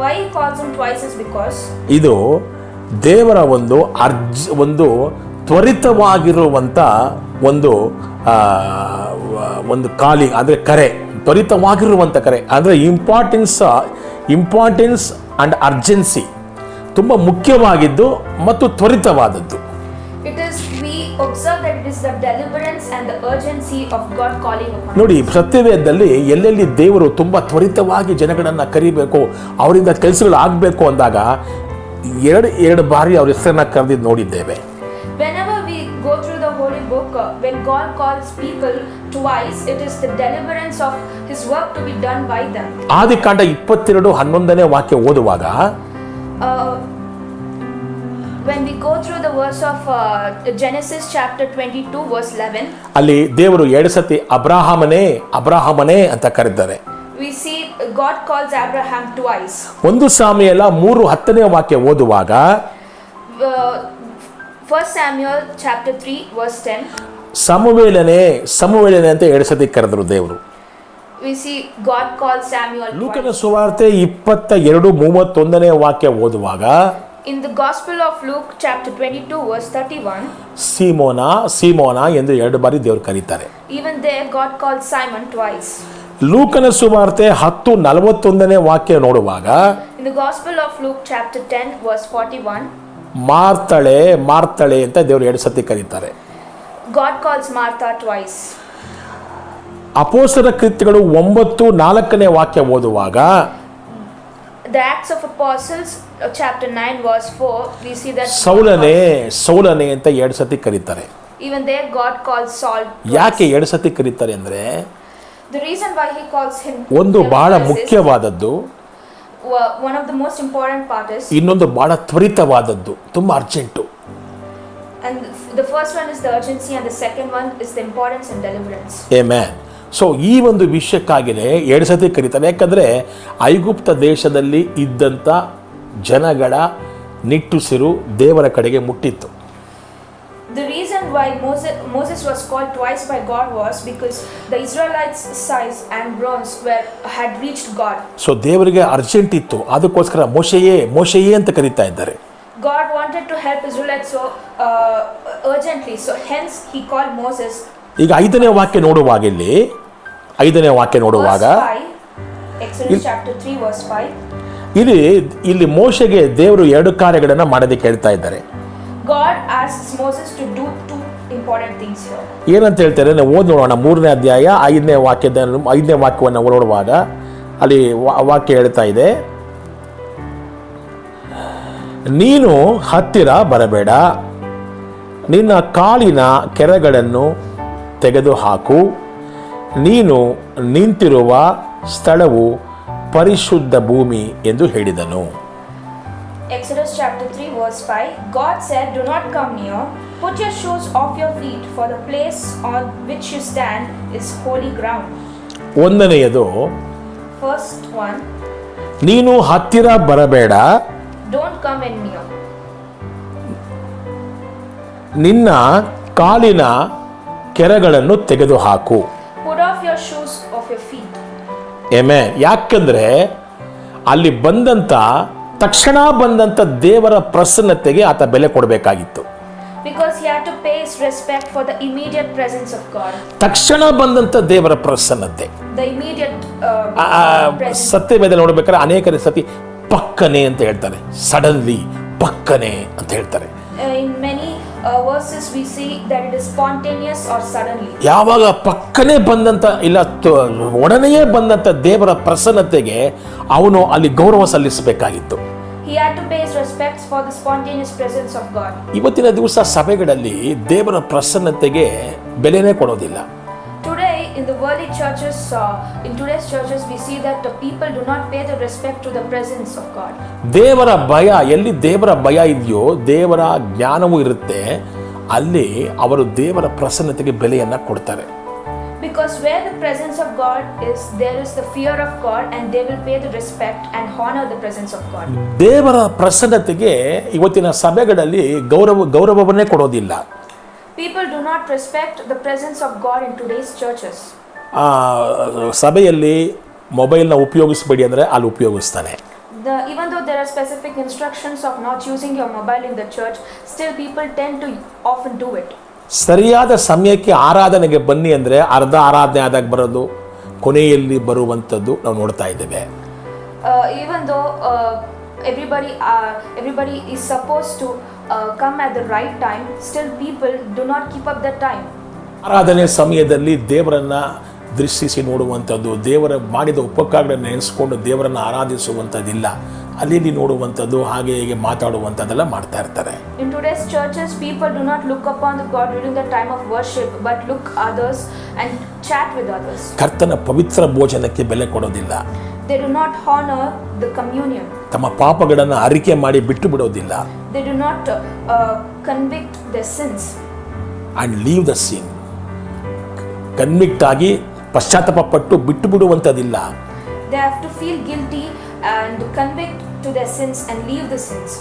why he calls him twice is because ಇದು ದೇವರ ಒಂದು ತ್ವರಿತವಾಗಿರುವಂತ ಒಂದು ಕಾಲಿಂಗ್, ಅಂದ್ರೆ ಕರೆ, ತ್ವರಿತವಾಗಿರುವಂತ ಕರೆ ಅಂದ್ರೆ ಇಂಪಾರ್ಟೆನ್ಸ್ ಅಂಡ್ ಅರ್ಜೆನ್ಸಿ, ತುಂಬಾ ಮುಖ್ಯವಾಗಿದ್ದು ಮತ್ತು ತ್ವರಿತವಾದದ್ದು. we observe that it is the deliverance and the urgency of God calling upon us. ನೋಡಿ, ಸತ್ಯವೇದದಲ್ಲಿ ಎಲ್ಲೆಲ್ಲಿ ದೇವರು ತುಂಬಾ ತ್ವರಿತವಾಗಿ ಜನಗಳನ್ನ ಕರಿಬೇಕು, ಅವರಿಂದ ಕೆಲಸಗಳು ಆಗಬೇಕು ಅಂದಾಗ ಎರಡು ಬಾರಿ ಅವ್ರ ಹೆಸರನ್ನ ಕರೆದಿದ್ದು ನೋಡಿದ್ದೇವೆ. whenever we go through the holy book, when God calls people twice, it is the deliverance of his work to be done by them. ಆದಿಕಾಂಡ 22:11ನೇ ವಾಕ್ಯ ಓದುವಾಗ, when we go through the verse of Genesis chapter 22 verse 11, ಅಲ್ಲಿ ದೇವರು 2 ಸತಿ ಅಬ್ರಾಹಮನೇ ಅಂತ ಕರೆದಿದ್ದಾರೆ. we see God calls Abraham twice. 1 ಸಾಮುಯೇಲ 3:10ನೇ ವಾಕ್ಯ ಓದುವಾಗ, 1 Samuel chapter 3 verse 10, ಸಮುವೇಲನೇ ಅಂತ 2 ಸತಿ ಕರೆದರು ದೇವರು. we see God calls Samuel ಲೂಕನ twice. ಸುವಾರ್ತೆ 22:31ನೇ ವಾಕ್ಯ ಓದುವಾಗ, in the Gospel of Luke chapter 22 verse 31, ಸೀಮೋನ ಎಂದು 2 ಬಾರಿ ದೇವರು ಕರೀತಾರೆ. even there God called Simon twice. ಲೂಕನ ಸುವಾರ್ತೆ 10:41ನೇ ವಾಕ್ಯ ನೋಡುವಾಗ, in the Gospel of Luke chapter 10 verse 41, ಮಾರ್ತಳೆ ಅಂತ ದೇವರು 2 ಸತಿ ಕರೀತಾರೆ. God calls Martha twice. ಅಪೊಸ್ತಲರ ಕೃತ್ಯಗಳು 9:4 ವಾಕ್ಯ ಓದುವಾಗ The Acts of Apostles, chapter 9, verse 4, we see that ಸೌಲನೇ ಅಂತ 2 ಸತಿ ಕರೀತಾರೆ. even there God calls Saul twice. ಯಾಕೆ 2 ಸತಿ ಕರೀತಾರೆ ಅಂದ್ರೆ The reason why he calls him ಒಂದು ಬಹಳ twice is, ಮುಖ್ಯವಾದದ್ದು, one of the most important part is, ಇನ್ನೊಂದು ಬಹಳ ತ್ವರಿತವಾದದ್ದು, ತುಂಬಾ urgent. and the first one is the urgency and the second one is the importance and deliverance. Amen. So ಈ ಒಂದು ವಿಷಯಕ್ಕಾಗಿಯೇ 2 ಸತಿ ಕರೀತಾರೆ. ಯಾಕಂದರೆ ಐಗುಪ್ತ ದೇಶದಲ್ಲಿ ಇದ್ದಂಥ ಜನಗಳ ನಿಟ್ಟುಸಿರು ದೇವರ ಕಡೆಗೆ ಮುಟ್ಟಿತ್ತು. The reason why Moses was called twice by God was because the Israelites' size and bronze had reached God. So ದೇವರಿಗೆ ಅರ್ಜೆಂಟ್ ಇತ್ತು, ಅದಕ್ಕೋಸ್ಕರ ಮೋಶೆಯೇ ಅಂತ ಕರೀತಾ ಇದ್ದಾರೆ. God wanted to help Israelites so urgently, so hence he called Moses. ಈಗ 5ನೇ ವಾಕ್ಯ ನೋಡುವಾಗ Exodus chapter 3 verse 5. ಇಲ್ಲಿ ಮೋಶೆಗೆ ದೇವರು 2 ಕಾರ್ಯಗಳನ್ನು ಮಾಡೋದಕ್ಕೆ ಹೇಳ್ತಾ ಇದ್ದಾರೆ. God asks Moses to do 2 important things here. ಏನಂತ ಹೇಳ್ತಾರೆ ನಾವು ಓದಿ ನೋಡೋಣ. 3ನೇ ಅಧ್ಯಾಯ 5ನೇ ವಾಕ್ಯವನ್ನು ನೋಡುವಾಗ ಅಲ್ಲಿ ವಾಕ್ಯ ಹೇಳ್ತಾ ಇದೆ, ನೀನು ಹತ್ತಿರ ಬರಬೇಡ, ನಿನ್ನ ಕಾಲಿನ ಕೆರಗಳನ್ನು ತೆಗೆದುಹಾಕು, ನೀನು ನಿಂತಿರುವ ಸ್ಥಳವು ಪರಿಶುದ್ಧ ಭೂಮಿ ಎಂದು ಹೇಳಿದನು. Exodus chapter 3 verse 5, God said, do not come near, put your shoes off your feet, for the place on which you stand is holy ground. ಒಂದನೆಯದು, first one, ನೀನು ಹತ್ತಿರ ಬರಬೇಡ, don't come in near. ನಿನ್ನ ಕಾಲಿನ ಕೆರಗಳನ್ನು ತೆಗೆದುಹಾಕು. Put off your shoes off your feet. Amen. ಯಾಕಂದ್ರೆ ಅಲ್ಲಿ ತಕ್ಷಣ ಬಂದಂತ ದೇವರ ಪ್ರಸನ್ನತೆಗೆ ಆತ ಬೆಲೆ ಕೊಡಬೇಕಾಗಿತ್ತು. Because he had to pay his respect for the immediate presence of God. ತಕ್ಷಣ ಬಂದಂತ ದೇವರ ಪ್ರಸನ್ನತೆ, The immediate presence. ಸತ್ಯವೇದ ನೋಡ್ಬೇಕಾದ್ರೆ ಅನೇಕ ಸತಿ ಪಕ್ಕನೆ ಅಂತ ಹೇಳ್ತಾರೆ, ಸಡನ್ಲಿ ಪಕ್ಕನೆ ಅಂತ ಹೇಳ್ತಾರೆ. In many verses we see that it is spontaneous or suddenly. ಯಾವಾಗ ಪಕ್ಕನೆ ಬಂದಂತ ಇಲ್ಲ ಒಡನೆಯೇ ಬಂದಂತ ದೇವರ ಪ್ರಸನ್ನತೆಗೆ ಅವನು ಅಲ್ಲಿ ಗೌರವ ಸಲ್ಲಿಸಬೇಕಾಗಿತ್ತು. He had to pay his respects for the spontaneous presence of God. ಇವತ್ತಿನ ದಿವಸ ಸಭೆಗಳಲ್ಲಿ ದೇವರ ಪ್ರಸನ್ನತೆಗೆ ಬೆಲೆನೇ ಕೊಡೋದಿಲ್ಲ. Today in the worldly churches, in today's churches we see that the people do not pay the respect to the presence of God. ದೇವರ ಭಯ, ಎಲ್ಲಿ ದೇವರ ಭಯ ಇದೆಯೋ ದೇವರ ಜ್ಞಾನವೂ ಇರುತ್ತೆ, ಅಲ್ಲಿ ಅವರು ದೇವರ ಪ್ರಸನ್ನತೆಗೆ ಬೆಲೆಯನ್ನ ಕೊಡ್ತಾರೆ. Because where the presence of God is, there is the fear of God, and they will pay the respect and honor the presence of God. ದೇವರ ಪ್ರಸನ್ನತೆಗೆ ಇವತ್ತಿನ ಸಭೆಗಳಲ್ಲಿ ಗೌರವವನ್ನೇ ಕೊಡೋದಿಲ್ಲ. People do not respect the presence of God in today's churches. ಸಭೆಯಲ್ಲಿ ಮೊಬೈಲ್ನ ಉಪಯೋಗಿಸಬೇಡಿ ಅಂದರೆ ಅಲ್ಲಿ ಉಪಯೋಗಿಸ್ತಾನೆ. Even though there are specific instructions of not using your mobile in the church, still people tend to often do it. ಸರಿಯಾದ ಸಮಯಕ್ಕೆ ಆರಾಧನೆಗೆ ಬನ್ನಿ ಅಂದರೆ ಅರ್ಧ ಆರಾಧನೆ ಆದಾಗ ಬರೋದು, ಕೊನೆಯಲ್ಲಿ ಬರುವಂಥದ್ದು ನಾವು ನೋಡ್ತಾ ಇದ್ದೇವೆ. Even though everybody is supposed to come at the right time, still people do not keep up that time. ಆರಾಧನೆ ಸಮಯದಲ್ಲಿ ದೇವರನ್ನ ದೃಷ್ಟಿಸಿ ನೋಡುವಂಥದ್ದು, ದೇವರ ಮಾಡಿದ ಉಪಕಾರಗಳನ್ನು ನೆನೆಸ್ಕೊಂಡು ದೇವರನ್ನು ಆರಾಧಿಸುವಂಥದ್ದಿಲ್ಲ, ಅಲ್ಲಿ ನೋಡುವಂಥದ್ದು, ಹಾಗೆ ಹೀಗೆ ಮಾತಾಡುವಂಥದ್ದೆಲ್ಲ ಮಾಡ್ತಾ ಇರ್ತಾರೆ. In today's churches, people do not look upon the God during the time of worship, but look others and chat with others. ಕರ್ತನ ಪವಿತ್ರ ಭೋಜನಕ್ಕೆ ಬೆಲೆ ಕೊಡೋದಿಲ್ಲ. They do not honor the communion. ತಮ್ಮ ಪಾಪಗಳನ್ನು ಅರಿಕೆ ಮಾಡಿ ಬಿಟ್ಟು ಬಿಡೋದಿಲ್ಲ. They do not convict their sins. And leave the sin. Convict ಆಗಿ ಪಶ್ಚಾತ್ತಾಪ ಪಟ್ಟು ಬಿಟ್ಟು ಬಿಡುವಂಥದ್ದಿಲ್ಲ. They have to feel guilty and convict to their sins and leave the sins.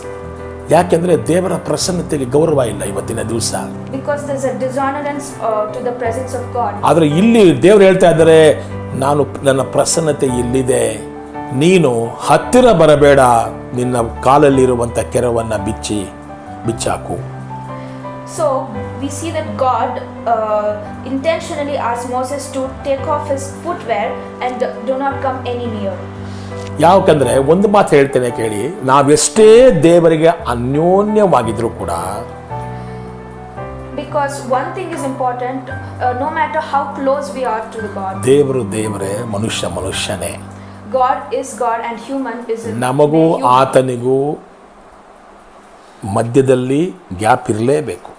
ಯಾಕೆಂದ್ರೆ ದೇವರ ಪ್ರಸನ್ನತೆಗೆ ಗೌರವ ಇಲ್ಲ ಇವತ್ತಿನ ದಿವಸ. Because there's a dishonorance to the presence of God. ಆದ್ರೆ ಇಲ್ಲಿ ದೇವರು ಹೇಳ್ತಾ ಇದ್ದಾರೆ, ನನ್ನ ಪ್ರಸನ್ನತೆ ಇಲ್ಲಿದೆ, ನೀನು ಹತ್ತಿರ ಬರಬೇಡ, ನಿನ್ನ ಕಾಲಲ್ಲಿರುವಂತ ಕೆರವನ್ನ ಬಿಚ್ಚಾಕು. So we see that God intentionally asked Moses to take off his footwear and do not come any near. ಯಾಕಂದ್ರೆ ಒಂದು ಮಾತು ಹೇಳ್ತೇನೆ ಕೇಳಿ, ನಾವೆಷ್ಟೇ ದೇವರಿಗೆ ಅನ್ಯೋನ್ಯವಾಗಿದ್ರು ಕೂಡ Because one thing is important, no matter how close we are to the God. ದೇವರು ದೇವರೇ, ಮನುಷ್ಯ ಮನುಷ್ಯನೇ. God is God and human is ನಮಗೂ human. ಆತನಿಗೂ ಮಧ್ಯದಲ್ಲಿ ಗ್ಯಾಪ್ ಇರಲೇಬೇಕು.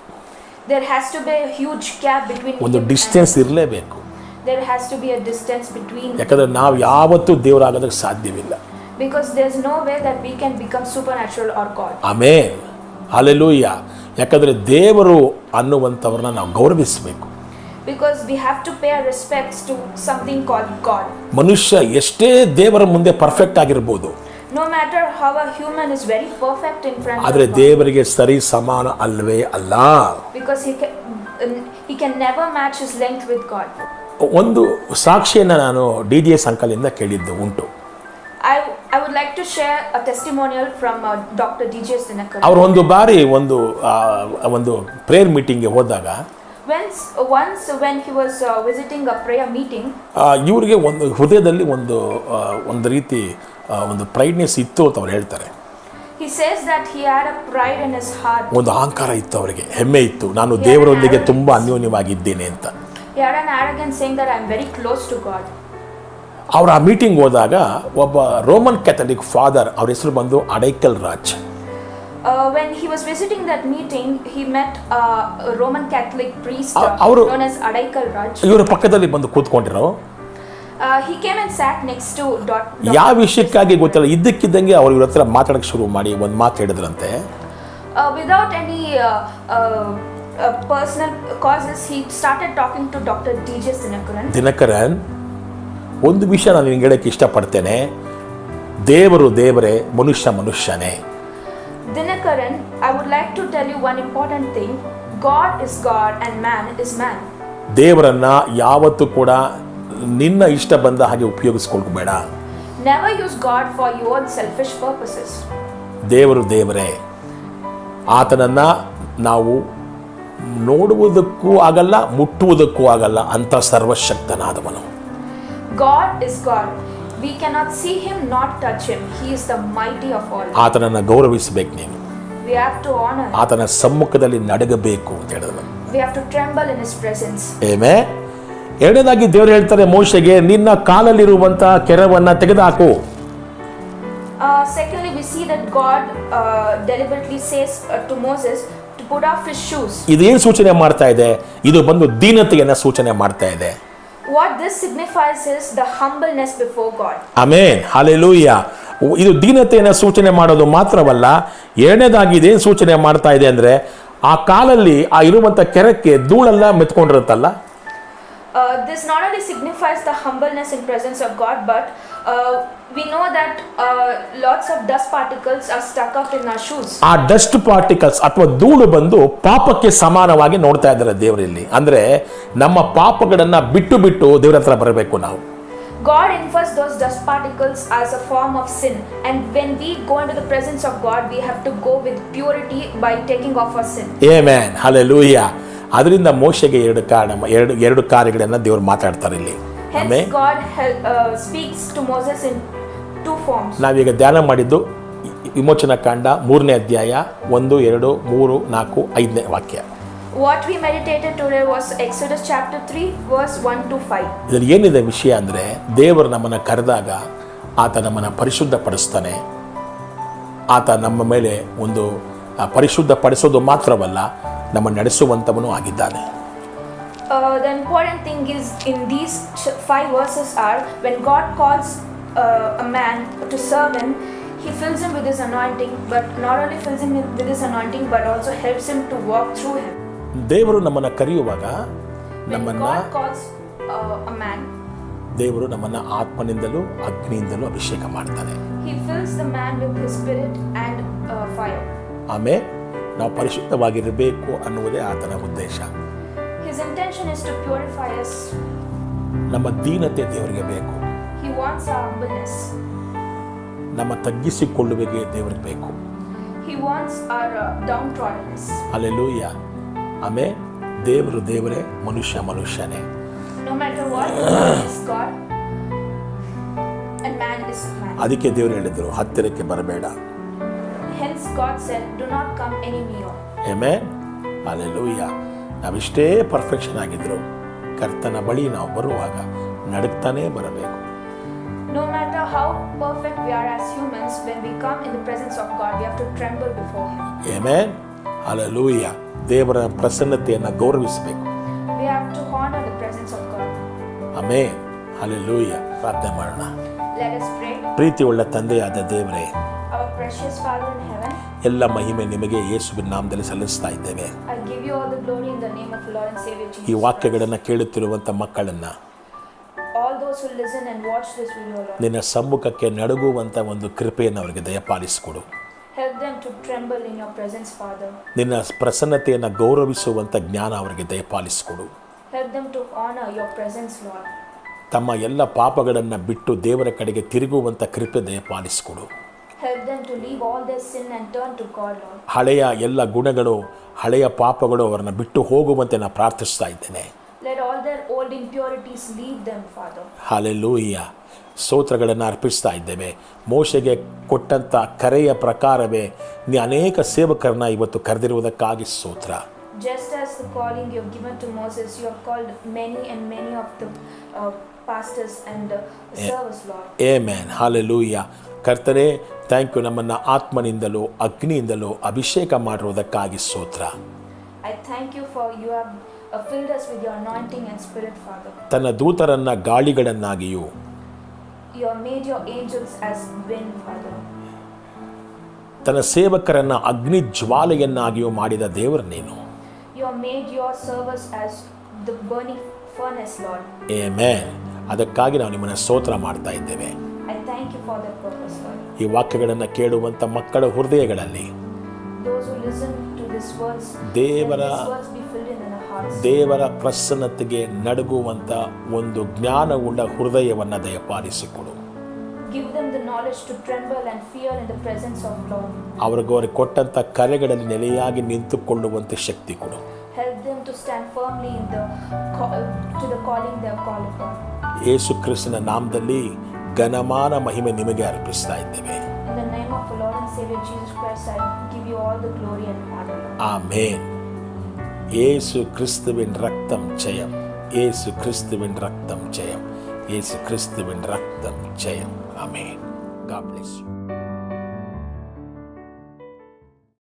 There has to be a huge gap between ಒಂದು him ಡಿಸ್ಟೆನ್ಸ್ ಇರಲೇಬೇಕು. and there has to be a distance between, ಯಾಕಂದ್ರೆ ನಾವು ಯಾವತ್ತೂ ದೇವರಾಗೋದಕ್ಕೆ ಸಾಧ್ಯವಿಲ್ಲ. because there's no way that we can become supernatural or God. Amen, hallelujah. ಯಾಕಂದ್ರೆ ದೇವರು ಅನ್ನುವಂಥವ್ರನ್ನ ನಾವು ಗೌರವಿಸಬೇಕು. Because we have to pay our respects to something called God. ಮನುಷ್ಯ ಎಷ್ಟೇ ದೇವರ ಮುಂದೆ ಪರ್ಫೆಕ್ಟ್ ಆಗಿರ್ಬೋದು, No matter how a human is very perfect in front of ಆದರೆ God, ದೇವರಿಗೆ ಸರಿ ಸಮಾನ ಅಲ್ವೇ ಅಲ್ಲ. because he can never match his length with God. ಒಂದು ಸಾಕ್ಷಿಯನ್ನು ನಾನು DGS ಅಂಕಲಿಂದ ಕೇಳಿದ್ದು ಉಂಟು. I would like to share a testimonial from Dr. D.J. Dinakaran. ಅವರು ಒಂದು ಬಾರಿ ಒಂದು ಪ್ರೇಯರ್ ಮೀಟಿಂಗ್ಗೆ ಹೋದಾಗ Once when he was visiting a prayer meeting, ಇವರಿಗೆ ಒಂದು ಹೃದಯದಲ್ಲಿ ಒಂದು ರೀತಿ ಒಂದು ಪ್ರೈಡ್ನೆಸ್ ಇತ್ತು ಅಂತ ಅವ್ರು ಹೇಳ್ತಾರೆ. he says that he had a pride in his heart. ಒಂದು ಅಹಂಕಾರ ಇತ್ತು ಅವರಿಗೆ, ಹೆಮ್ಮೆ ಇತ್ತು, ನಾನು ದೇವರೊಂದಿಗೆ ತುಂಬಾ ಅನ್ಯೋನ್ಯವಾಗಿದ್ದೇನೆ ಅಂತ. He had an arrogance saying that I am very close to God. ಅವರು ಆ ಮೀಟಿಂಗ್ ಹೋದಾಗ ಒಬ್ಬ ರೋಮನ್ ಕ್ಯಾಥಲಿಕ್ ಫಾದರ್, ಅವ್ರ ಹೆಸರು ಬಂದು ಅಡೈಕಲ್ Raj. When he was visiting that meeting, he met a Roman Catholic priest known as Adaikal Raj. ಇವರ ಪಕ್ಕದಲ್ಲಿ ಬಂದು ಕೂತ್ಕೊಂಡಿರೋ. He came and sat next to ಯಾವ ವಿಷಯಕ್ಕಾಗಿ ಗೊತ್ತಿಲ್ಲ, ಇದ್ದಕ್ಕಿದ್ದಂಗೆ ಅವ್ರ ಇವ್ರ ಹತ್ರ ಮಾತಾಡಕ್ಕೆ ಶುರು ಮಾಡಿ ಒಂದು ಮಾತು ಹೇಳಿದ್ರಂತೆ. Without any personal causes, he started talking to Dr. D.J. Dinakaran. Dinakaran, ಒಂದು ವಿಷಯ ನಾನು ನಿನಗೆ ಹೇಳಕ್ಕೆ ಇಷ್ಟಪಡ್ತೇನೆ, ದೇವರು ದೇವರೇ, ಮನುಷ್ಯ ಮನುಷ್ಯನೇ. Dinakaran, I would like to tell you one important thing. God is God and man is man. ದೇವರನ್ನ ಯಾವತ್ತೂ ಕೂಡ ನಿನ್ನ ಇಷ್ಟ ಬಂದ ಹಾಗೆ ಉಪಯೋಗಿಸ್ಕೊಳ್ಬೇಡ. Never use God for your own selfish purposes. ದೇವರು ದೇವರೇ, ಆತನನ್ನ ನಾವು ನೋಡುವುದಕ್ಕೂ ಆಗಲ್ಲ, ಮುಟ್ಟುವುದಕ್ಕೂ ಆಗಲ್ಲ ಅಂತ ಸರ್ವಶಕ್ತನಾದವನು. God is God. We cannot see him, not touch him. He is the mighty of all. ಆತನನ್ನ ಗೌರವಿಸಬೇಕು ನೀನು. We have to honor him. ಆತನ ಸಮ್ಮುಖದಲ್ಲಿ ನಡಗಬೇಕು ಅಂತ ಹೇಳಿದ್ರು. We have to tremble in his presence. Amen. ಎರಡನೇದಾಗಿ ದೇವರು ಹೇಳ್ತಾರೆ ಮೋಶೆಗೆ, ನಿನ್ನ ಕಾಲಲ್ಲಿರುವಂತ ಕೆರವನ್ನ ತೆಗೆದುಹಾಕು. Secondly, we see that God deliberately says to Moses to put off his shoes. ಇದೇನು ಸೂಚನೆ ಮಾಡ್ತಾ ಇದೆ? ಇದು ಬಂದು ದೀನತೆಯನ್ನ ಸೂಚನೆ ಮಾಡ್ತಾ ಇದೆ. What this signifies is the humbleness before God. Amen, hallelujah. ಇದು ದೀನತೆಯನ್ನ ಸೂಚನೆ ಮಾಡೋದು ಮಾತ್ರವಲ್ಲ, ಎರಡನೇದಾಗಿ ಇದೇನು ಸೂಚನೆ ಮಾಡ್ತಾ ಇದೆ ಅಂದ್ರೆ, ಆ ಕಾಲಲ್ಲಿ ಆ ಇರುವಂತ ಕೆರಕ್ಕೆ ಧೂಳೆಲ್ಲ ಮೆತ್ಕೊಂಡಿರುತ್ತಲ್ಲ. This not only signifies the humbleness in presence of God, but we know that lots of dust particles are stuck up in our shoes. ಆ ಡಸ್ಟ್ ಪಾರ್ಟಿಕಲ್ಸ್ ಅಥವಾ ಧೂಳು ಬಂದು ಪಾಪಕ್ಕೆ ಸಮಾನವಾಗಿ ನೋಡ್ತಾ ಇದ್ದಾರೆ ದೇವರಲ್ಲಿ. ಅಂದ್ರೆ ನಮ್ಮ ಪಾಪಗಳನ್ನ ಬಿಟ್ಟು ಬಿಟ್ಟು ದೇವರ ಹತ್ರ ಬರಬೇಕು ನಾವು. God infers those dust particles as a form of sin, and when we go into the presence of God, we have to go with purity by taking off our sin. Amen, hallelujah. ಅದರಿಂದ ಮೋಶೆಗೆ ಎರಡು ಕಾರ್ಯಗಳನ್ನ ದೇವರು ಮಾತಾಡ್ತಾರೆ ಇಲ್ಲಿ. Hence God speaks to Moses in two forms. ನಾವೀಗ ಧ್ಯಾನ ಮಾಡಿದ್ದು ವಿಮೋಚನಾ ಕಾಂಡ 3ನೇ ಅಧ್ಯಾಯ 1, 2, 3, 4, 5ನೇ ವಾಕ್ಯ. What we meditated today was Exodus chapter 3 verse 1 to 5. ಇದರಲ್ಲಿ ಏನಿದೆ ವಿಷಯ ಅಂದ್ರೆ, ದೇವರು ನಮ್ಮನ್ನ ಕರೆದಾಗ ಆತ ನಮ್ಮನ್ನ ಪರಿಶುದ್ಧಪಡಿಸ್ತಾನೆ. ಆತ ನಮ್ಮ ಮೇಲೆ ಒಂದು ಪರಿಶುದ್ಧಪಡಿಸೋದು ಮಾತ್ರವಲ್ಲ, ನಮ್ಮ ನಡೆಸುವಂತವನು ಆಗಿದ್ದಾನೆ. The important thing is in these 5 verses are, when God calls a man to serve him, he fills him with his anointing, but not only fills him with his anointing, but also helps him to walk through him. ದೇವರು ನಮ್ಮನ್ನ ಕರೆಯುವಾಗ When God calls a man, ದೇವರು ನಮ್ಮನ್ನ ಆತ್ಮನಿಂದಲೂ ಅಗ್ನಿಯಿಂದಲೂ ಅಭಿಷೇಕ ಮಾಡ್ತಾನೆ. he fills the man with his spirit and fire. ಆಮೇಲೆ ನಾವು ಪರಿಶುದ್ಧವಾಗಿರಬೇಕು ಅನ್ನುವುದೇ ಆತನ ಉದ್ದೇಶ. His intention is to purify us. ನಮ್ಮ ದೀನತೆ ದೇವರಿಗೆ ಬೇಕು. He wants our humbleness. ನಮ್ಮ ತಗ್ಗಿಸಿಕೊಳ್ಳುವಿಕೆ ದೇವರಿಗೆ ಬೇಕು. He wants our downtroddenness. Hallelujah. ಆಮೇಲೆ ದೇವರು ದೇವರೇ, ಮನುಷ್ಯ ಮನುಷ್ಯನೇ. No matter what, God is God and man is man. ಅದಕ್ಕೆ ದೇವರು ಹೇಳಿದ್ರು, ಹತ್ತಿರಕ್ಕೆ ಬರಬೇಡ. Hence God said, do not come any near. Amen, hallelujah. ನಾವಿಷ್ಟೇ ಪರ್ಫೆಕ್ಷನ್ ಆಗಿದ್ರು ಕರ್ತನ ಬಳಿ ನಾವು ಬರುವಾಗ ನಡುಕ್ತಾನೇ ಬರಬೇಕು. No matter how perfect we are as humans, when we come in the presence of God, we have to tremble before Him. Amen. Hallelujah. ದೇವರ ಪ್ರಸನ್ನತೆಯನ್ನು ಗೌರವಿಸಬೇಕು. We have to honor the presence of God. Amen. Hallelujah. ಪ್ರಾರ್ಥನೆ ಮಾಡೋಣ. Let us pray. ಪ್ರೀತಿಯುಳ್ಳ ತಂದೆಯಾದ ದೇವರೇ, Our precious Father in heaven, ಎಲ್ಲ ಮಹಿಮೆ ನಿಮಗೆ ಯೇಸುವಿನ ನಾಮದಲ್ಲಿ ಸಲ್ಲಿಸ್ತಾ ಇದ್ದೇವೆ. I give you all the glory in the name of Lord and Savior Jesus ಈ Christ. ವಾಕ್ಯಗಳನ್ನು ಕೇಳುತ್ತಿರುವಂಥ ಮಕ್ಕಳನ್ನು All those who listen and watch this video, Lord, ನಿನ್ನ ಸಮ್ಮುಖಕ್ಕೆ ನಡುಗುವಂಥ ಒಂದು ಕೃಪೆಯನ್ನು ಅವರಿಗೆ ದಯಪಾಲಿಸಿಕೊಡು. help them to tremble in your presence, Father. ನಿನ್ನ ಪ್ರಸನ್ನತೆಯನ್ನು ಗೌರವಿಸುವಂಥ ಜ್ಞಾನ ಅವರಿಗೆ ದಯಪಾಲಿಸಿಕೊಡು. Help them to honor your presence, Lord. ತಮ್ಮ ಎಲ್ಲ ಪಾಪಗಳನ್ನು ಬಿಟ್ಟು ದೇವರ ಕಡೆಗೆ ತಿರುಗುವಂಥ ಕೃಪೆ ದಯಪಾಲಿಸಿಕೊಡು. Help them to leave all their sin and turn to God, Lord. ಹಳೆಯ ಎಲ್ಲ ಗುಣಗಳು, ಹಳೆಯ ಪಾಪಗಳು ಅವರನ್ನು ಬಿಟ್ಟು ಹೋಗುವಂತೆ ನಾನು ಪ್ರಾರ್ಥಿಸ್ತಾ ಇದ್ದೇನೆ. Let all their old impurities leave them, Father. Hallelujah. ಸ್ತೋತ್ರಗಳನ್ನು ಅರ್ಪಿಸ್ತಾ ಇದ್ದೇವೆ. ಮೋಶೆಗೆ ಕೊಟ್ಟಂಥ ಕರೆಯ ಪ್ರಕಾರವೇ ನೀ ಅನೇಕ ಸೇವಕರನ್ನ ಇವತ್ತು ಕರೆದಿರುವುದಕ್ಕಾಗಿ ಸ್ತೋತ್ರ. Just as the calling you have given to Moses, you have called many and many of the pastors and servants, Lord. Amen. Hallelujah. ಕರ್ತನೇ, ಥ್ಯಾಂಕ್ ಯು. ನಮ್ಮನ್ನು ಆತ್ಮನಿಂದಲೂ ಅಗ್ನಿಯಿಂದಲೂ ಅಭಿಷೇಕ ಮಾಡಿರುವುದಕ್ಕಾಗಿ ಸ್ತೋತ್ರ. I thank you for you have filled us with your anointing and spirit, Father. ತನ್ನ ದೂತರನ್ನ ಗಾಳಿಗಳನ್ನಾಗಿಯೂ You have made your angels as wind, Father. ತನ್ನ ಸೇವಕರನ್ನ ಅಗ್ನಿ ಜ್ವಾಲೆಯನ್ನಾಗಿಯೂ ಮಾಡಿದ ದೇವರು ನೀನು. You have made your servants as the burning furnace, Lord. Amen. ಅದಕ್ಕಾಗಿ ನಾವು ನಿಮ್ಮನ್ನು ಸ್ತೋತ್ರ ಮಾಡ್ತಾ ಇದ್ದೇವೆ. I thank you for that purpose, Lord. ಈ ವಾಕ್ಯಗಳನ್ನು ಕೇಳುವಂಥ ಮಕ್ಕಳ ಹೃದಯಗಳಲ್ಲಿ Those who listen to this words, ದೇವರ let these words be filled in their hearts. ದೇವರ ಪ್ರಸನ್ನತೆಗೆ ನಡುಗುವಂಥ ಒಂದು ಜ್ಞಾನವುಳ್ಳ ಹೃದಯವನ್ನು ದಯಪಾಲಿಸಿಕೊಡು. Give them the knowledge to tremble and fear in the presence of Lord. ಅವ್ರಿಗೆ ಕೊಟ್ಟಂಥ ಕರೆಗಳಲ್ಲಿ ನೆಲೆಯಾಗಿ ನಿಂತುಕೊಳ್ಳುವಂಥ ಶಕ್ತಿ ಕೊಡು. Help them to stand firmly in the to the calling they are called upon. ಯೇಸು ಕ್ರಿಸ್ತನ ನಾಮದಲ್ಲಿ ಘನಮಾನ ಮಹಿಮೆ ನಿಮಗೆ ಅರ್ಪಿಸ್ತಾ ಇದ್ದೇವೆ. In the name of the Lord and Savior Jesus Christ, I give you all the glory and honor. ஆமென். இயேசு கிறிஸ்துவின் ரத்தம் ஜெயம். இயேசு கிறிஸ்துவின் ரத்தம் ஜெயம். இயேசு கிறிஸ்துவின் ரத்தம் ஜெயம். ஆமென். God bless you.